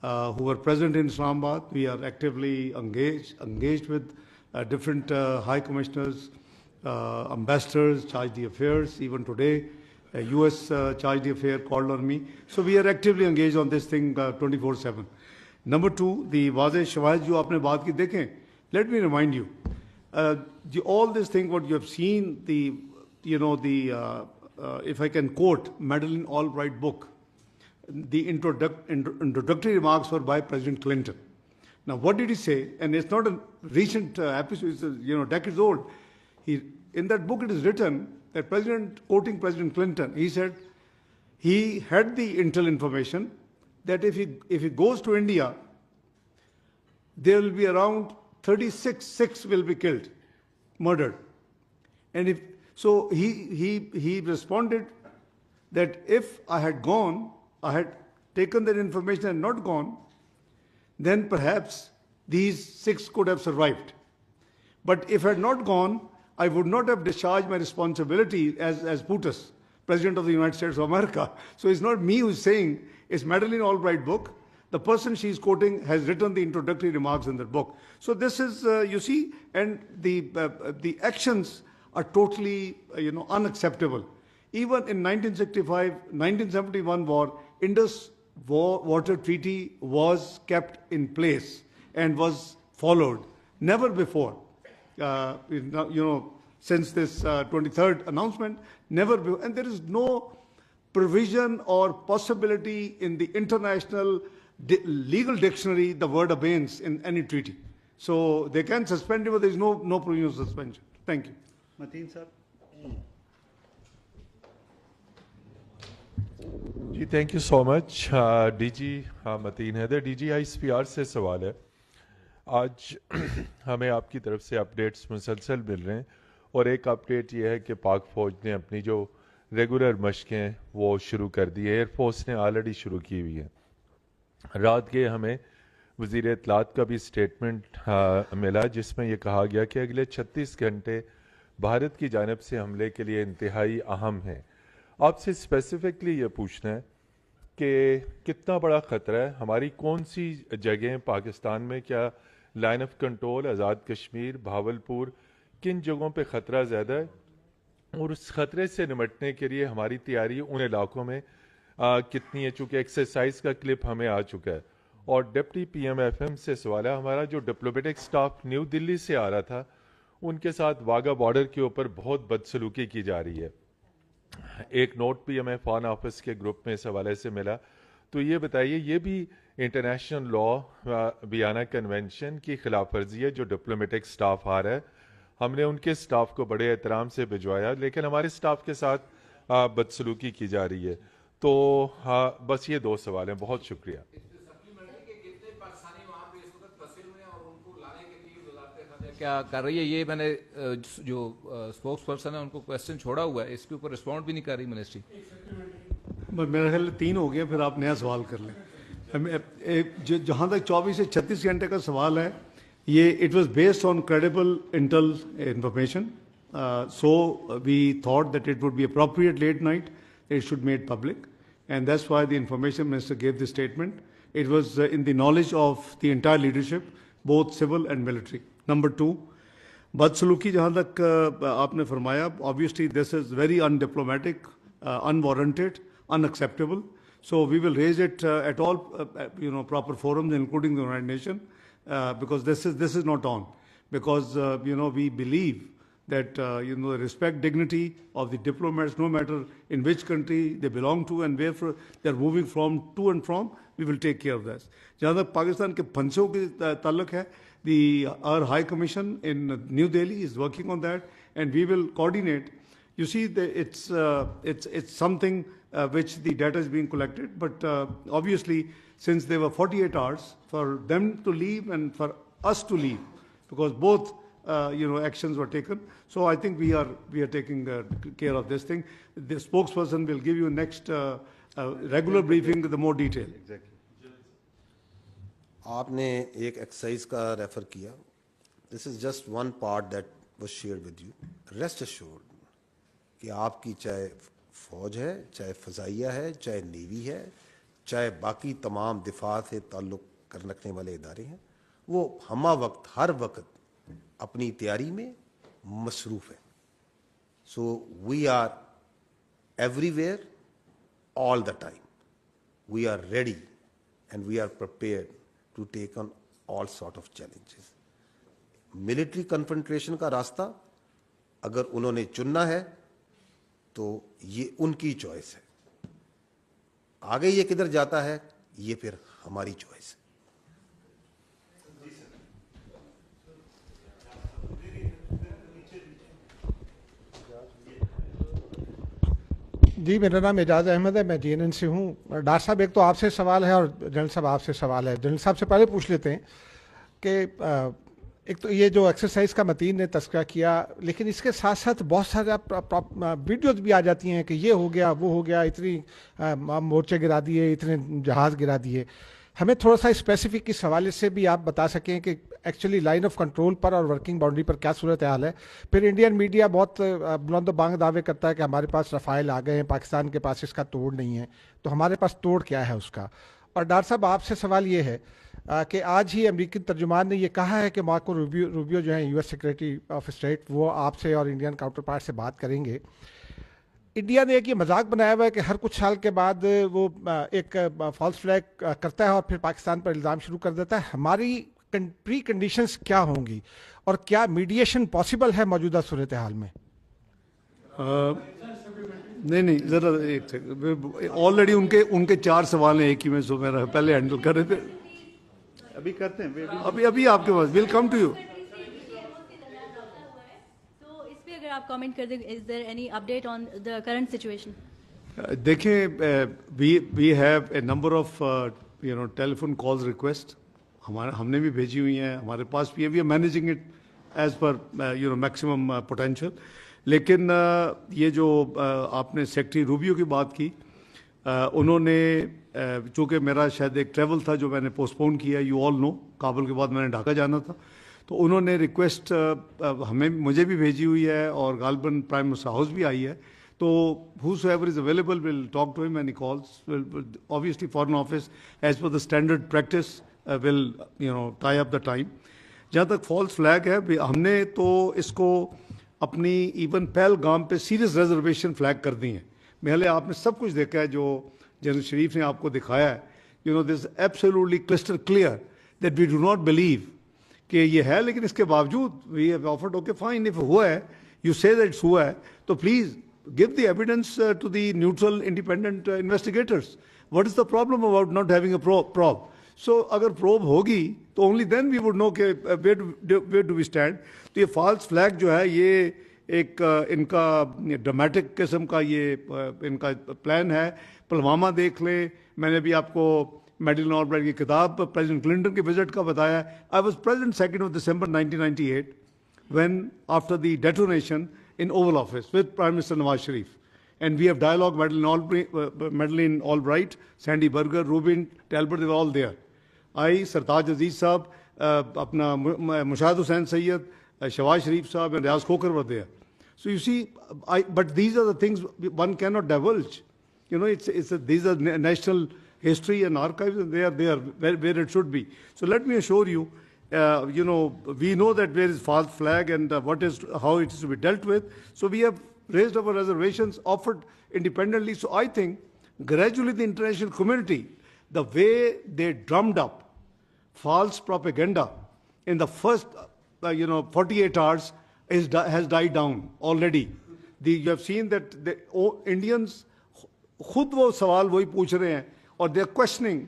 Who were present in Islamabad. We are actively engaged with different high commissioners, ambassadors, chargé d'affaires. Even today, US chargé d'affaires called on me. So we are actively engaged on this thing 24/7. Number 2, the वाज़े शवाहिद जो आपने बात की देखें, let me remind you, all this thing what you have seen, if I can quote Madeleine Albright book, the introductory remarks were by President Clinton. Now, what did he say? And it's not a recent episode, it's decades old. In that book, it is written that quoting President Clinton, he said he had the intel information that if he goes to India, there will be around 6 will be killed, murdered. And so he responded that if I had gone, I had taken that information and not gone, then perhaps these 6 could have survived. But if I had not gone, I would not have discharged my responsibility as PUTUS, President of the United States of America. So it's not me who's saying, it's Madeleine Albright book. The person she's quoting has written the introductory remarks in that book. So this is, you see, and the actions are totally, unacceptable. Even in 1965, 1971 war, Indus Water Treaty was kept in place and was followed. Never before. Since this 23rd announcement, never before. And there is no provision or possibility in the international legal dictionary the word abeyance in any treaty. So they can suspend it, but there is no provision of suspension. Thank you. Mateen sir. جی thank you so much. D G Mateen Haider, D G ISPR سے سوال ہے. آج ہمیں آپ کی طرف سے اپڈیٹس مسلسل مل رہے ہیں, اور ایک اپڈیٹ یہ ہے کہ پاک فوج نے اپنی جو ریگولر مشقیں وہ شروع کر دی ہے. ایئر فورس نے آلریڈی شروع کی ہوئی ہیں. رات کے ہمیں وزیر اطلاعات کا بھی اسٹیٹمنٹ ملا جس میں یہ کہا گیا کہ اگلے 36 گھنٹے بھارت کی جانب سے حملے کے لیے انتہائی اہم ہیں. آپ سے اسپیسیفکلی یہ پوچھنا ہے کہ کتنا بڑا خطرہ ہے, ہماری کون سی جگہیں پاکستان میں, کیا line of control, Azad Kashmir, Bahawalpur, کن جگہوں پہ خطرہ زیادہ ہے, اور اس خطرے سے نمٹنے کے لیے ہماری تیاری ان علاقوں میں کتنی ہے, چونکہ ایکسرسائز کا کلپ ہمیں آ چکا ہے. اور ڈپٹی PM FM سے سوال ہے, ہمارا جو ڈپلومیٹک سٹاف نیو دلی سے آ رہا تھا, ان کے ساتھ واگا بارڈر کے اوپر بہت بدسلوکی کی جا رہی ہے. ایک نوٹ بھی ہمیں فارن آفس کے گروپ میں اس حوالے سے ملا. تو یہ بتائیے, یہ بھی انٹرنیشنل لا ویانا کنونشن کی خلاف ورزی ہے جو ڈپلومیٹک سٹاف آ رہا ہے. ہم نے ان کے سٹاف کو بڑے احترام سے بھجوایا, لیکن ہمارے سٹاف کے ساتھ بدسلوکی کی جا رہی ہے. تو بس یہ 2 سوال ہیں. بہت شکریہ. کیا کر رہی ہے یہ, میں نے جو اسپوکس پرسن ہے ان کو کویسچن چھوڑا ہوا ہے, اس کے اوپر رسپونڈ بھی نہیں کر رہی منسٹری. میرا خیال 3 ہو گیا, پھر آپ نیا سوال کر لیں. جہاں تک 24 سے 36 گھنٹے کا سوال ہے, یہ it was based on credible intel information. So we thought that it would be appropriate late night it should made public, and that's why the information minister gave the statement. It was in the knowledge of the entire leadership, both civil and military. Number 2, بدسلوکی جہاں تک آپ نے فرمایا, obviously this is very undiplomatic, unwarranted, unacceptable. So we will raise it at all proper forums, including the United Nations, because this is not on. Because we believe that respect dignity of the diplomats, no matter in which country they belong to and where they are moving to and from, we will take care of that. جہاں تک پاکستان کے پھنسوں کے تعلق ہے, our High Commission in New Delhi is working on that, and we will coordinate. You see, it's something which the data is being collected, but obviously, since there were 48 hours for them to leave and for us to leave, because both actions were taken. So I think we are taking care of this thing. The spokesperson will give you next regular briefing with the more detail. Exactly. آپ نے ایک exercise کا refer کیا. This is just one part that was shared with you. Rest assured کہ آپ کی چاہے فوج ہے, چاہے فضائیہ ہے, چاہے نیوی ہے, چاہے باقی تمام دفاع سے تعلق رکھنے والے ادارے ہیں, وہ ہمہ وقت ہر وقت اپنی تیاری میں مصروف ہے. So we are everywhere all the time. We are ready and we are prepared to take on all sort of challenges. Military confrontation کا راستہ اگر انہوں نے چننا ہے تو یہ ان کی چوائس ہے. آگے یہ کدھر جاتا ہے یہ پھر ہماری چوائس ہے. جی میرا نام اعجاز احمد ہے, میں GNN سے ہوں. ڈاکٹر صاحب ایک تو آپ سے سوال ہے اور جنرل صاحب آپ سے سوال ہے. جنرل صاحب سے پہلے پوچھ لیتے ہیں کہ ایک تو یہ جو ایکسرسائز کا متین نے تذکرہ کیا, لیکن اس کے ساتھ ساتھ بہت سارے ویڈیوز بھی آ جاتی ہیں کہ یہ ہو گیا وہ ہو گیا, اتنی مورچے گرا دیے, اتنے جہاز گرا دیے. हमें थोड़ा सा स्पेसिफिक इस हवाले से भी आप बता सकें कि एक्चुअली लाइन ऑफ कंट्रोल पर और वर्किंग बाउंड्री पर क्या सूरत हाल है। फिर इंडियन मीडिया बहुत बुलंद बांग दावे करता है कि हमारे पास रफ़ाइल आ गए हैं, पाकिस्तान के पास इसका तोड़ नहीं है, तो हमारे पास तोड़ क्या है उसका। और डॉक्टर साहब आपसे सवाल ये है कि आज ही अमेरिकी तर्जुमान ने ये कहा है कि मार्को रूबियो जो है यूएस सेक्रेटरी ऑफ स्टेट, वो आपसे और इंडियन काउंटर पार्ट से बात करेंगे। इंडिया ने एक ये मजाक बनाया हुआ है कि हर कुछ साल के बाद वो एक फॉल्स फ्लैग करता है और फिर पाकिस्तान पर इल्ज़ाम शुरू कर देता है। हमारी प्री कंडीशंस क्या होंगी और क्या मीडिएशन पॉसिबल है मौजूदा सूरत हाल में? नहीं ज़रा एक सेकंड, ऑलरेडी उनके 4 सवाल हैं एक ही में, सो मेरा पहले हैंडल कर रहे थे, अभी करते हैं, अभी आपके पास विल कम टू यू। अगर आप कमेंट कर दें, is there any update on the current situation? देखें, we have a number of telephone calls request हमने भी भेजी हुई हैं, हमारे पास भी है, we are managing it as per maximum potential. लेकिन ये जो आपने सेक्रेटरी रूबियो की बात की, उन्होंने चूँकि मेरा शायद एक ट्रैवल था जो मैंने पोस्टपोन किया, यू ऑल नो, काबुल के बाद मैंने ढाका जाना था, तो उन्होंने रिक्वेस्ट मुझे भी भेजी हुई है और गालबन प्राइम मिनिस्टर हाउस भी आई है। तो whosoever is available will talk to him and he calls. Obviously Foreign Office as per the standard practice will tie up the time. जहाँ तक फॉल्स फ्लैग है, हमने तो इसको अपनी इवन पहलगाम पे सीरियस रिजर्वेशन फ्लैग कर दी है। पहले आपने सब कुछ देखा है जो जनरल शरीफ ने आपको दिखाया है। This absolutely crystal clear that we do not believe कि ये है, लेकिन इसके बावजूद we have offered okay fine, if हुआ है, यू से दैट इट्स हुआ है, तो please give the evidence to the neutral independent investigators. What is the problem about not having a probe? So अगर प्रोब होगी तो only then we would know के where do we stand. तो ये false flag जो है, ये एक इनका ड्रामेटिक किस्म का ये इनका प्लान है। पुलवामा देख लें, मैंने भी आपको मेडलिन ऑलब्राइट की किताब प्रेसिडेंट क्लिंटन के विजिट का बताया। I was present 2nd of December 1998 when after the detonation in Oval Office with Prime Minister Nawaz Sharif, and we have dialogue Madeleine Albright, Sandy Berger, Rubin Talbot, they were all there. I, Sartaj Aziz Saab, अपना मुशाहिद हुसैन सैयद, शहबाज शरीफ साहब and Riaz Khokhar were there. So you see, but these are the things one cannot divulge. These are national history and archives, and they are there where it should be. So let me assure you, we know that there is false flag and how it is to be dealt with. So we have raised our reservations, offered independently. So I think gradually the international community, the way they drummed up false propaganda in the first 48 hours has died down already. You have seen that the Indians खुद वो सवाल वही पूछ रहे हैं और they are questioning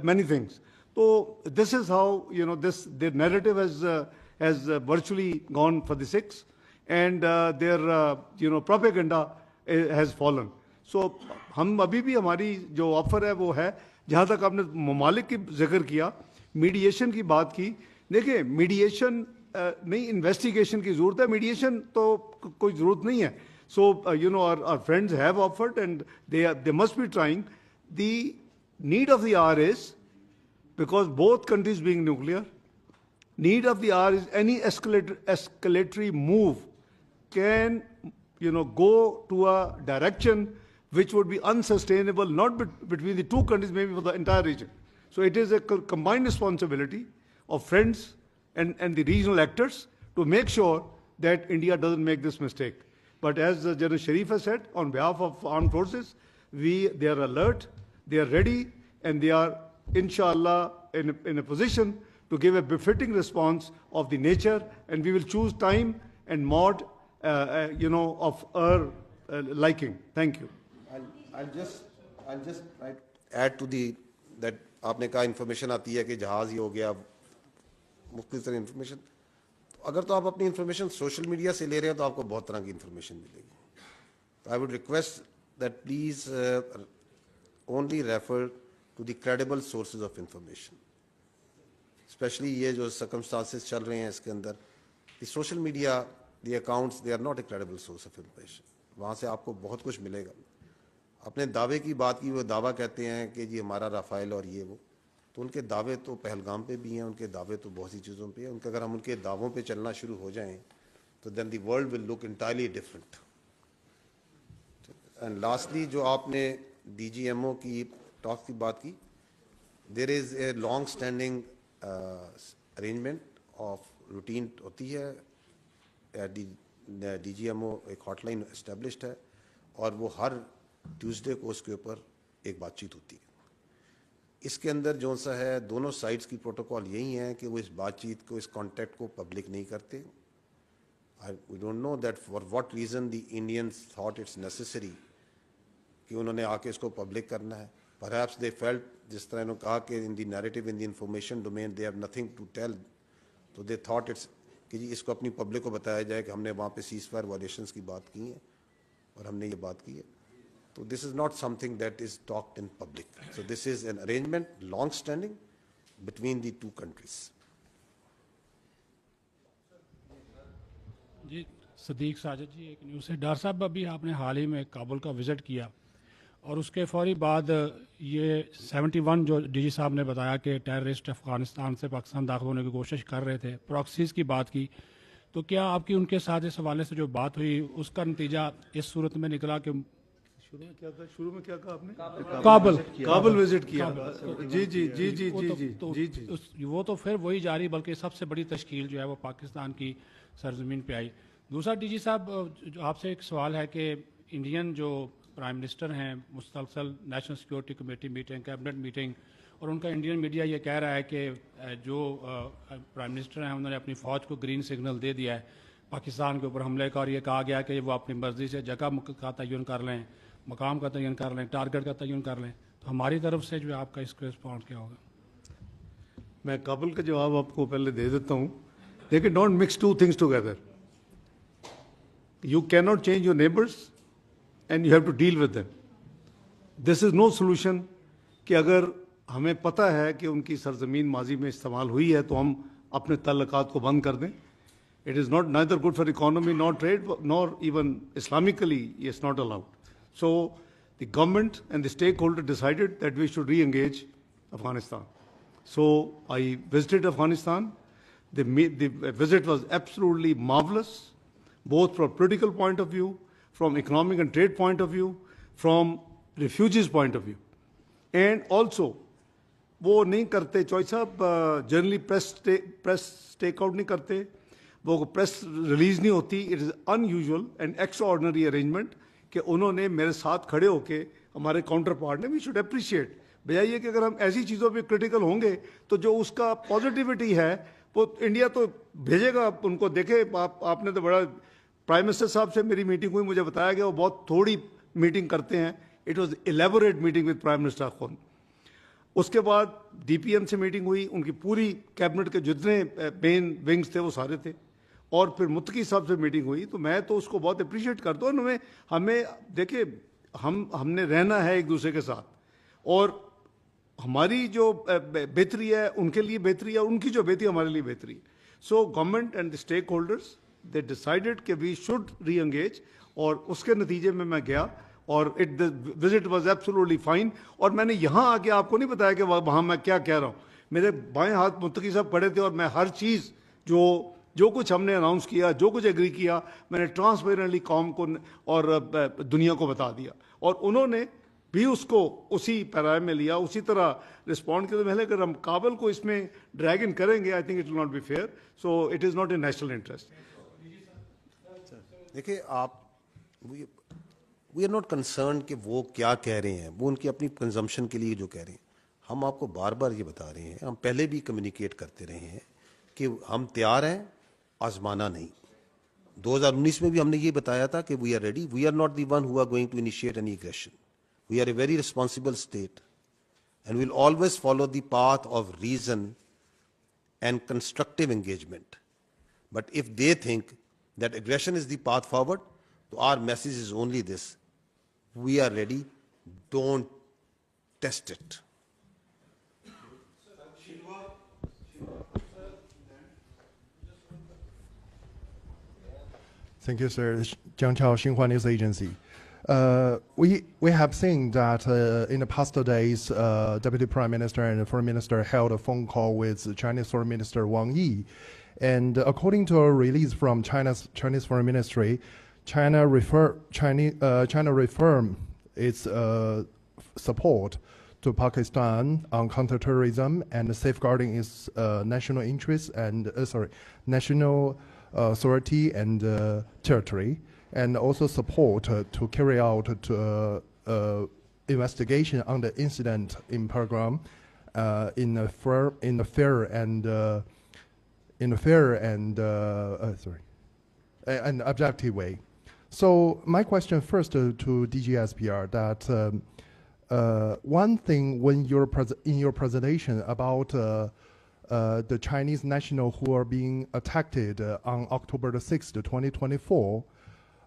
many things. So this is how the narrative has virtually gone for the six, and their propaganda has fallen. So हम अभी भी हमारी जो ऑफर है वो है, जहाँ तक आपने ममालिक की जिक्र किया, मीडिएशन की बात की, देखिए मीडिएशन नहीं, इन्वेस्टिगेशन की जरूरत है, मीडिएशन तो कोई जरूरत नहीं है. So our friends have offered and they must be trying. The need of the hour is, because both countries being nuclear, need of the hour is any escalatory move can go to a direction which would be unsustainable, not between the two countries, maybe for the entire region. So it is a combined responsibility of friends and the regional actors to make sure that India doesn't make this mistake. But as General Sharif has said, on behalf of armed forces, they are alert, they are ready, and they are, inshallah, in a position to give a befitting response of the nature, and we will choose time and mode, of our liking. Thank you. I'll just add to that आपने कहा information आती है कि जहाज ही हो गया, मुख्तलिफ तरह information. अगर तो आप अपनी इन्फॉर्मेशन सोशल मीडिया से ले रहे हैं तो आपको बहुत तरह की इन्फॉर्मेशन मिलेगी. I would request that please only refer to the credible sources of information. Specially ये जो सर्कमस्टांसेस चल रहे हैं इसके अंदर, the social media, the accounts, they are not a credible source of information. वहाँ से आपको बहुत कुछ मिलेगा. अपने दावे की बात की, वो दावा कहते हैं कि जी हमारा राफेल और ये वो, تو ان کے دعوے تو پہلگام پہ بھی ہیں, ان کے دعوے تو بہت سی چیزوں پہ ہیں. ان کے اگر ہم ان کے دعووں پہ چلنا شروع ہو جائیں تو then the world will look entirely different. And lastly جو آپ نے ڈی جی ایم او کی ٹاک کی بات کی, there is a long standing arrangement of routine ہوتی ہے. ڈی جی ایم او ایک ہاٹ لائن اسٹیبلشڈ ہے اور وہ ہر ٹیوزڈے کو اس کے اوپر ایک بات چیت ہوتی ہے. اس کے اندر جو سا ہے دونوں سائڈس کی پروٹوکال یہی ہیں کہ وہ اس بات چیت کو, اس کانٹیکٹ کو پبلک نہیں کرتے. We don't know that for what reason the Indians thought it's necessary کہ انہوں نے آ کے اس کو پبلک کرنا ہے. پرہیپس دے فیلٹ, جس طرح انہوں نے کہا کہ in the narrative in the information domain they have nothing to tell, تو دے تھاٹ اٹس کہ جی اس کو اپنی پبلک کو بتایا جائے کہ ہم نے وہاں پہ سیز فائر وائلیشنس کی بات کی ہے اور ہم نے یہ بات کی ہے. تو this is not something that is talked in public. So this is an arrangement long standing between the two countries. Ji Siddique Sajid ji, ایک نیوز ہے. ڈار صاحب ابھی آپ نے حال ہی میں کابل کا وزٹ کیا اور اس کے فوری بعد یہ 71 جو ڈی جی صاحب نے بتایا کہ ٹیررسٹ افغانستان سے پاکستان داخل ہونے کی کوشش کر رہے تھے, پراکسیز کی بات کی, تو کیا آپ کی ان کے ساتھ اس حوالے سے جو بات ہوئی اس کا نتیجہ اس صورت میں نکلا کہ شروع میں کیا کہا آپ نے؟ کابل وزٹ کیا. جی جی جی جی جی جی وہ تو پھر وہی جاری, بلکہ سب سے بڑی تشکیل جو ہے وہ پاکستان کی سرزمین پہ آئی. دوسرا ڈی جی صاحب آپ سے ایک سوال ہے کہ انڈین جو پرائم منسٹر ہیں مسلسل national security committee meeting, cabinet meeting, اور ان کا انڈین میڈیا یہ کہہ رہا ہے کہ جو پرائم منسٹر ہیں انہوں نے اپنی فوج کو گرین سگنل دے دیا ہے پاکستان کے اوپر حملے کا, اور یہ کہا گیا کہ وہ اپنی مرضی سے جگہ کا تعین کر لیں, مقام کا تعین کر لیں, ٹارگٹ کا تعین کر لیں. تو ہماری طرف سے جو ہے آپ کا اس کو رسپانس کیا ہوگا؟ میں کابل کا جواب آپ کو پہلے دے دیتا ہوں. لیکن don't mix two things together. You can not change your neighbours and you have to deal with them. This is no solution کہ اگر ہمیں پتہ ہے کہ ان کی سرزمین ماضی میں استعمال ہوئی ہے تو ہم اپنے تعلقات کو بند کر دیں. It is not neither good for economy, not trade, nor even Islamically it's not allowed. So the government and the stakeholder decided that we should re-engage Afghanistan. So I visited Afghanistan. The visit was absolutely marvelous, both from political point of view, from economic and trade point of view, from refugees point of view. And also, وہ نہیں کرتے چوئی صاحب, generally press take out نہیں کرتے, وہ press release نہیں ہوتی. It is unusual and extraordinary arrangement کہ انہوں نے میرے ساتھ کھڑے ہو کے ہمارے کاؤنٹر پارٹ نے, وی شوڈ اپریشیٹ. بجائے یہ کہ اگر ہم ایسی چیزوں پہ کرٹیکل ہوں گے تو جو اس کا پازیٹیوٹی ہے وہ انڈیا تو بھیجے گا ان کو. دیکھے آپ نے تو بڑا, پرائم منسٹر صاحب سے میری میٹنگ ہوئی, مجھے بتایا گیا وہ بہت تھوڑی میٹنگ کرتے ہیں. It was elaborate meeting with prime minister خود. اس کے بعد ڈی پی ایم سے میٹنگ ہوئی, ان کی پوری کیبنٹ کے جتنے مین ونگز تھے وہ سارے تھے, اور پھر متقی صاحب سے میٹنگ ہوئی. تو میں تو اس کو بہت اپریشیٹ کرتا ہوں. ہمیں دیکھیں, ہم نے رہنا ہے ایک دوسرے کے ساتھ, اور ہماری جو بہتری ہے ان کے لیے بہتری ہے, ان کی جو بہتری ہمارے لیے بہتری ہے. So government and the stakeholders they decided کہ وی شوڈ ری انگیج, اور اس کے نتیجے میں گیا, اور وزٹ واز ایبسولوٹلی فائن. اور میں نے یہاں آ کے آپ کو نہیں بتایا کہ وہاں میں کیا کہہ رہا ہوں. میرے بائیں ہاتھ متقی صاحب پڑے تھے, اور میں ہر چیز جو کچھ ہم نے اناؤنس کیا, جو کچھ ایگری کیا, میں نے ٹرانسپیرنٹلی قوم کو اور دنیا کو بتا دیا, اور انہوں نے بھی اس کو اسی پیرائے میں لیا, اسی طرح رسپونڈ کیا. تو پہلے اگر ہم کابل کو اس میں ڈریگ ان کریں گے, I think it will not be fair. So it is not a national interest. دیکھیے آپ, وی آر ناٹ کنسرنڈ کہ وہ کیا کہہ رہے ہیں, وہ ان کی اپنی کنزمپشن کے لیے جو کہہ رہے ہیں. ہم آپ کو بار بار یہ بتا رہے ہیں, ہم پہلے بھی کمیونیکیٹ کرتے رہے ہیں کہ ہم تیار ہیں, آزمانا نہیں. 2019 میں بھی ہم نے یہ بتایا تھا کہ we are ready. We are not the one who are going to initiate any aggression. We are a very responsible state and we'll always follow the path of reason and constructive engagement. But if they think that aggression is the path forward, تو our message is only this: we are ready, don't test it. Thank you, sir. Jiang Chao, Xinhua News Agency. We have seen that in the past days, Deputy Prime Minister and the Foreign Minister held a phone call with Chinese Foreign Minister Wang Yi, and according to a release from Chinese Foreign Ministry, China reaffirmed its support to Pakistan on counterterrorism and safeguarding its national interests and national authority and territory, and also support to carry out investigation on the incident in Pahalgam in a fair and objective way. So my question first to DG ISPR that one thing when in your presentation about the Chinese national who are being attacked on October the 6th, 2024,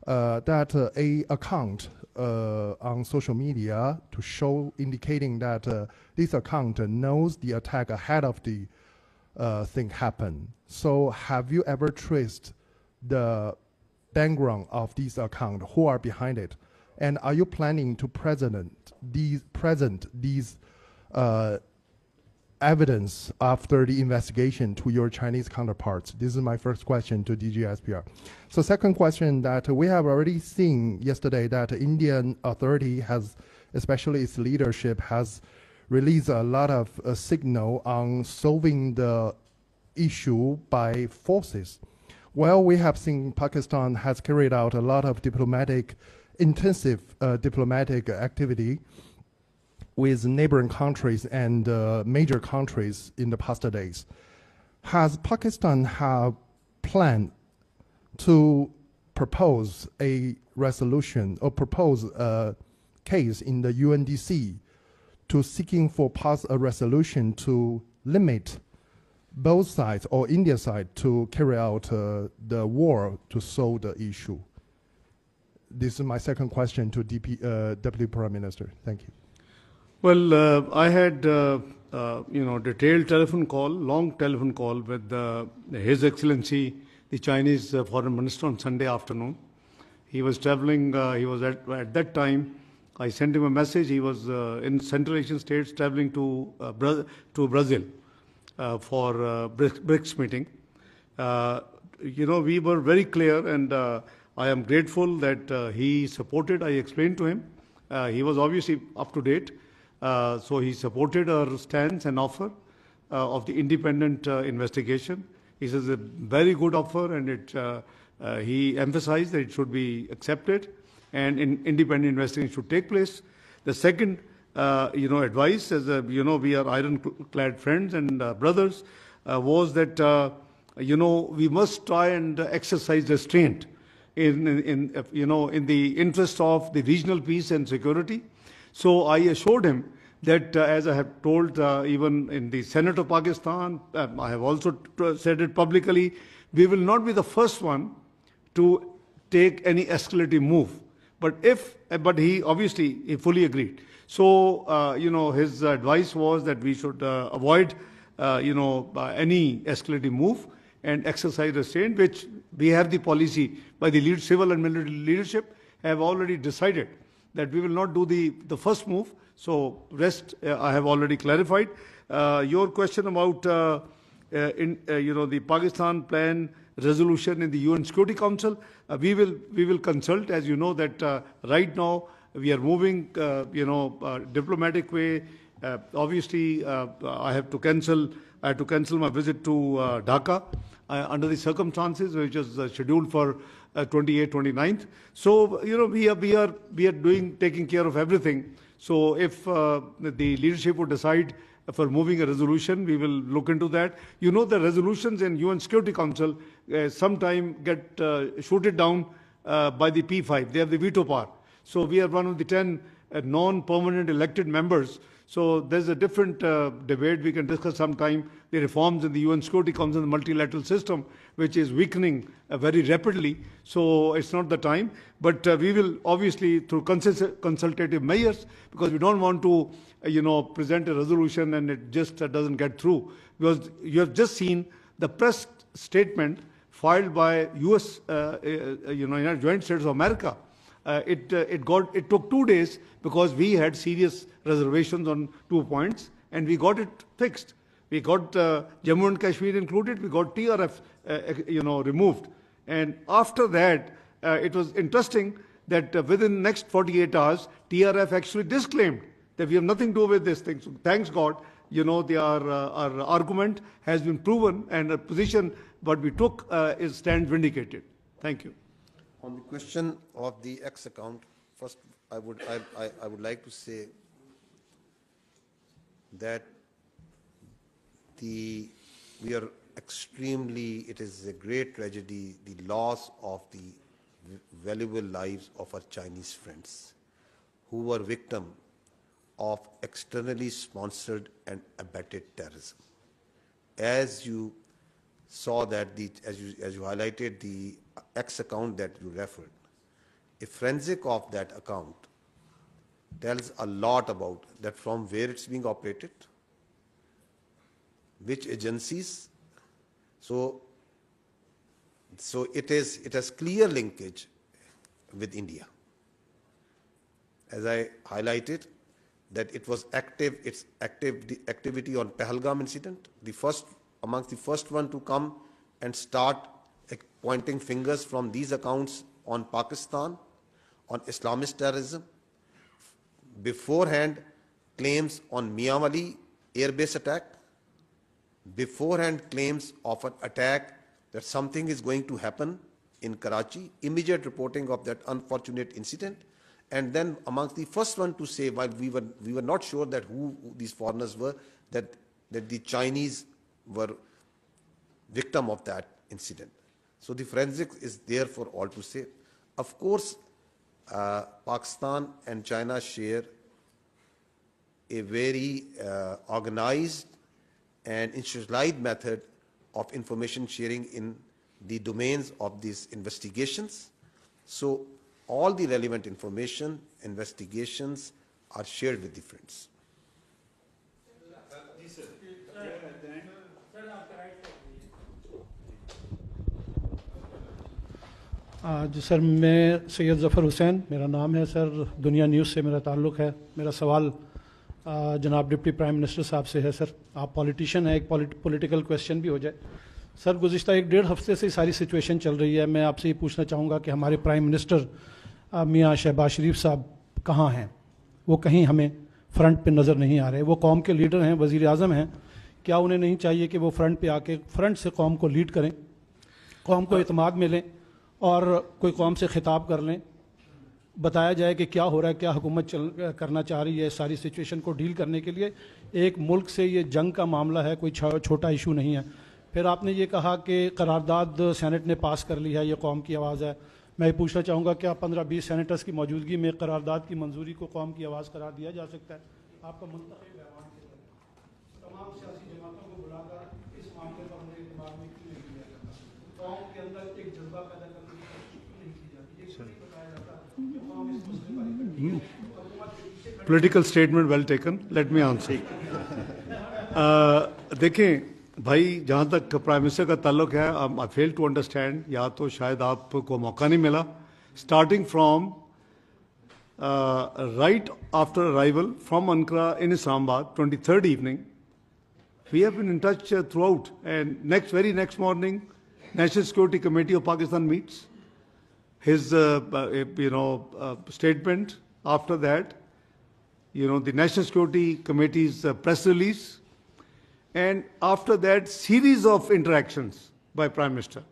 that a account on social media to show indicating that this account knows the attack ahead of the thing happen. So have you ever traced the background of this account, who are behind it, and are you planning to present these evidence after the investigation to your Chinese counterparts? This is my first question to DG ISPR. So second question, that we have already seen yesterday that Indian authority has, especially its leadership, has released a lot of signal on solving the issue by forces. Well, we have seen Pakistan has carried out a lot of intensive diplomatic activity with neighboring countries and major countries in the past days. Has Pakistan have planned to propose a resolution or propose a case in the UNDC to seeking for pass a resolution to limit both sides or India side to carry out the war to solve the issue? This is my second question to Deputy Prime Minister. Thank you. Well, I had detailed telephone call, long telephone call with His Excellency, the Chinese Foreign Minister on Sunday afternoon. He was traveling. He was at that time. I sent him a message. He was in Central Asian states traveling to Brazil for BRICS meeting. We were very clear, and I am grateful that he supported. I explained to him. He was obviously up to date. So he supported our stance and offer of the independent investigation. He says a very good offer, and he emphasized that it should be accepted and independent investigation should take place. The second, advice, as we are ironclad friends and brothers, was that we must try and exercise restraint in the interest of the regional peace and security. So I assured him that, as I have told even in the Senate of Pakistan, I have also said it publicly, we will not be the first one to take any escalating move. But he obviously fully agreed. So his advice was that we should avoid any escalating move and exercise restraint, which we have the policy by the civil and military leadership have already decided that we will not do the first move. So rest I have already clarified. Your question about the Pakistan plan resolution in the UN Security Council, we will consult. As you know that right now we are moving diplomatic way. Obviously I had to cancel my visit to Dhaka under the circumstances, which is scheduled for 28th, 29th. So we are taking care of everything. So if the leadership would decide for moving a resolution, we will look into that. The resolutions in UN Security Council sometime get shooted down by the P5. They have the veto power. So we are one of the 10 non-permanent elected members. So there's a different debate. We can discuss sometime the reforms in the UN Security Council, the multilateral system, which is weakening very rapidly. So it's not the time. But we will obviously, through consultative measures, because we don't want to, present a resolution and it just doesn't get through. Because you have just seen the press statement filed by US, United States of America, it took 2 days because we had serious reservations on 2 points, and we got it fixed. We got Jammu and Kashmir included. We got TRF, removed, and after that, it was interesting that within the next 48 hours, TRF actually disclaimed that we have nothing to do with this thing. So thanks God, our argument has been proven, and the position what we took stands vindicated. Thank you. On the question of the X account, first I would like to say that it is a great tragedy, the loss of the valuable lives of our Chinese friends who were victim of externally sponsored and abetted terrorism. As you saw that, as you highlighted the X account that you referred, a forensic of that account tells a lot about that, from where it's being operated, which agencies. So it has clear linkage with India. As I highlighted, that it was activity on Pahalgam incident, amongst the first one to come and start pointing fingers from these accounts on Pakistan, on Islamist terrorism. Beforehand, claims on Mianwali airbase attack. Beforehand, claims of an attack that something is going to happen in Karachi. Immediate reporting of that unfortunate incident. And then amongst the first one to say, while we were not sure that who these foreigners were, that the Chinese were victim of that incident. So the forensics is there for all to say. Of course, Pakistan and China share a very organized and institutionalized method of information sharing in the domains of these investigations. So all the relevant information, investigations are shared with the friends. जी sir, मैं सैयद ज़फ़र हुसैन मेरा नाम है sir, दुनिया news से मेरा ताल्लुक़ है। मेरा सवाल जनाब डिप्टी प्राइम मिनिस्टर साहब से है। सर, आप पॉलिटिशियन हैं, एक पॉलिटिकल क्वेश्चन भी हो जाए। सर, गुज़िश्ता 1-1.5 हफ्ते से सारी सिचुएशन चल रही है। मैं आपसे ये पूछना चाहूँगा कि हमारे प्राइम मिनिस्टर मियाँ शहबाज शरीफ साहब कहाँ हैं? वो कहीं हमें फ्रंट पे नज़र नहीं आ रहे। वो कौम के लीडर हैं, वज़ीर आज़म हैं, क्या उन्हें नहीं चाहिए कि वो फ्रंट पे आके फ्रंट से कौम को लीड करें, कौम को इत्मीनान मिलें और कोई कौम से खिताब कर लें, बताया जाए कि क्या हो रहा है, क्या हुकूमत करना चाह रही है सारी सिचुएशन को डील करने के लिए। एक मुल्क से ये जंग का मामला है, कोई छोटा इशू नहीं है। फिर आपने ये कहा कि करारदाद सेनेट ने पास कर ली है, ये कौम की आवाज़ है। मैं ये पूछना चाहूँगा, क्या 15-20 सेनेटर्स की मौजूदगी में करारदाद की मंजूरी को कौम की आवाज़ करार दिया जा सकता है? आपका मुंतखब ऐवान के तमाम सियासी जमातों को बुलाकर इस मामले पर उन्हें इत्मीनान में क्यों नहीं किया जाता? कौम के अंदर एक जज्बा पैदा करने की कोशिश क्यों नहीं की जाती? ये नहीं बताया जाता कि कौम इस मसले पर Political statement well taken. Let me answer. देखें भाई, जहाँ तक प्राइम मिनिस्टर का ताल्लुक है, आई फेल टू अंडरस्टैंड, या तो शायद आपको मौका नहीं मिला। Starting from right after arrival from Ankara in Islamabad, 23rd evening, we have been in touch throughout. And very next morning, National Security Committee of Pakistan meets. His statement after that, the National Security Committee's press release, and after that, series of interactions by Prime Minister.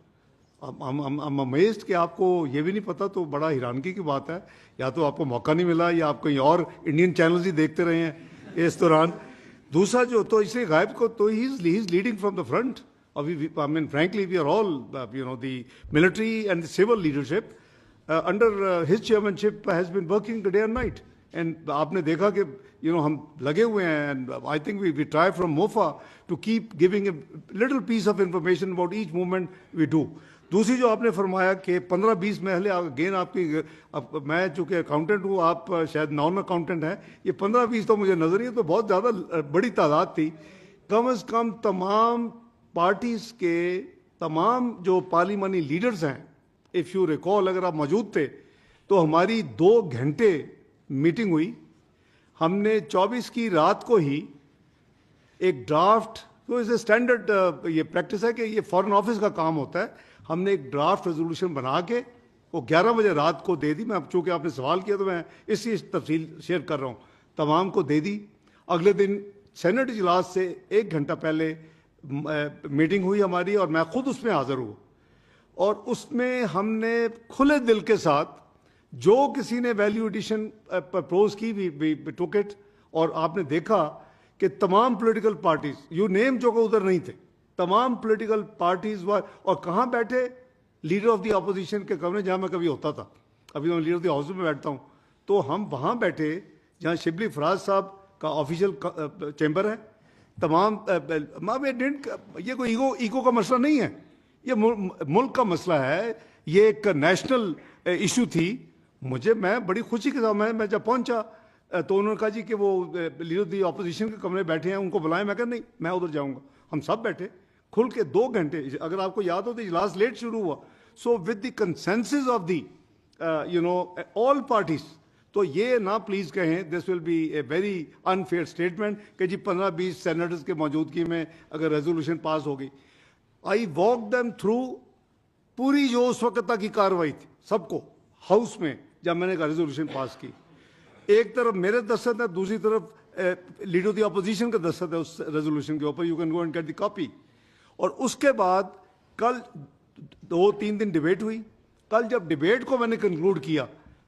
I'm amazed कि आपको ये भी नहीं पता, तो बड़ा हैरानगी की बात है। या तो आपको मौका नहीं मिला, या आप कहीं और इंडियन चैनल्स ही देखते रहे हैं इस दौरान। दूसरा जो तो इसलिए गायब को तो he is leading from the front. I mean, frankly, we are all, the military and the civil leadership under his chairmanship has been working day and night. And आपने देखा कि हम लगे हुए हैं, and I think we try from MOFA to keep giving a little piece of information about each movement we do. दूसरी जो आपने फरमाया कि 15-20 महले, अगेन मैं चूँकि अकाउंटेंट हूँ, आप शायद नॉन अकाउंटेंट हैं, ये 15-20 तो मुझे नजर नहीं है, तो बहुत ज़्यादा बड़ी तादाद थी। कम से कम तमाम पार्टीज़ के तमाम जो पार्लिमानी लीडर्स हैं, इफ़ यू रिकॉल, अगर आप मौजूद थे, तो हमारी 2 घंटे मीटिंग हुई। हमने 24 की रात को ही एक ड्राफ्ट, तो इसे स्टैंडर्ड ये प्रैक्टिस है कि ये फॉरेन ऑफिस का काम होता है, हमने एक ड्राफ्ट रेजोल्यूशन बना के वो 11 बजे रात को दे दी। मैं अब चूंकि आपने सवाल किया तो मैं इसी तफसील शेयर कर रहा हूँ, तमाम को दे दी। अगले दिन सेनेट इजलास से 1 घंटा पहले मीटिंग हुई हमारी और मैं खुद उसमें हाजिर हुआ, और उसमें हमने खुले दिल के साथ जो किसी ने वैल्यू एडिशन प्रपोज की वी टुक इट। और आपने देखा कि तमाम पॉलिटिकल पार्टीज, यू नेम जो उधर नहीं थे, तमाम पॉलिटिकल पार्टीज और कहाँ बैठे, लीडर ऑफ द अपोजिशन के कमरे जहाँ मैं कभी होता था, अभी मैं लीडर ऑफ द हाउस में बैठता हूँ, तो हम वहाँ बैठे जहाँ शिबली फराज साहब का ऑफिशियल चैम्बर है। तमाम ये कोई ईगो का मसला नहीं है, ये मुल्क का मसला है, ये एक नेशनल इशू थी। मैं बड़ी खुशी के साथ मैं जब पहुंचा तो उन्होंने कहा जी कि वो लीडर दी अपोजिशन के कमरे बैठे हैं, उनको बुलाएं। मैं कहा नहीं, मैं उधर जाऊंगा। हम सब बैठे खुल के 2 घंटे, अगर आपको याद हो तो इजलास लेट शुरू हुआ। So with the consensus of the all parties, तो ये ना प्लीज कहें this will be a very unfair statement कि जी 15-20 सेनेटर्स के मौजूदगी में अगर रेजोल्यूशन पास हो गई। आई वॉक देम थ्रू पूरी जो उस वक्त तक की कार्रवाई थी सबको हाउस में, जब मैंने रेजोल्यूशन पास की। एक तरफ मेरे दस्तखत है, दूसरी तरफ लीडर ऑफ द अपोजिशन का दस्तखत है उस रेजोल्यूशन के ऊपर। You can go and get the copy. और उसके बाद कल 2-3 दिन डिबेट हुई। कल जब डिबेट को मैंने कंक्लूड किया,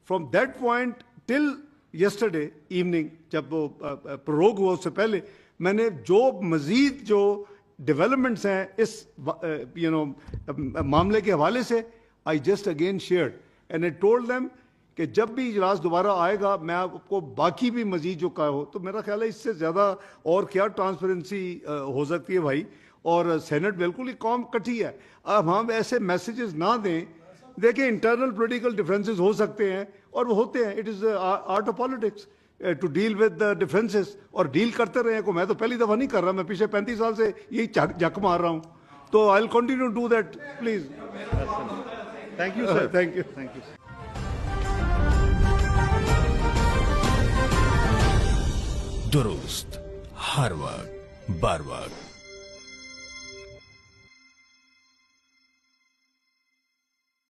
from that point till yesterday evening, जब वो प्रोरोग हुआ उससे पहले, मैंने जो मजीद जो डेवलपमेंट्स हैं इस मामले के हवाले से, I just again shared and I told them कि जब भी इजलास दोबारा आएगा मैं आपको बाकी भी मजीद जो कहा हो, तो मेरा ख्याल है इससे ज़्यादा और क्या ट्रांसपेरेंसी हो सकती है भाई। और सेनेट बिल्कुल ही कौम इकट्ठी है। अब हम ऐसे मैसेजेस ना दें। देखिए, इंटरनल पॉलिटिकल डिफरेंसेस हो सकते हैं और वो होते हैं, it is art of politics to deal with the differences, और डील करते रहे को। मैं तो पहली दफ़ा नहीं कर रहा, मैं पिछले 35 साल से यही जक मार रहा हूँ, तो I will continue to do that please. Thank you sir. Thank you. दुरुस्त हर वक्त बर वक्त।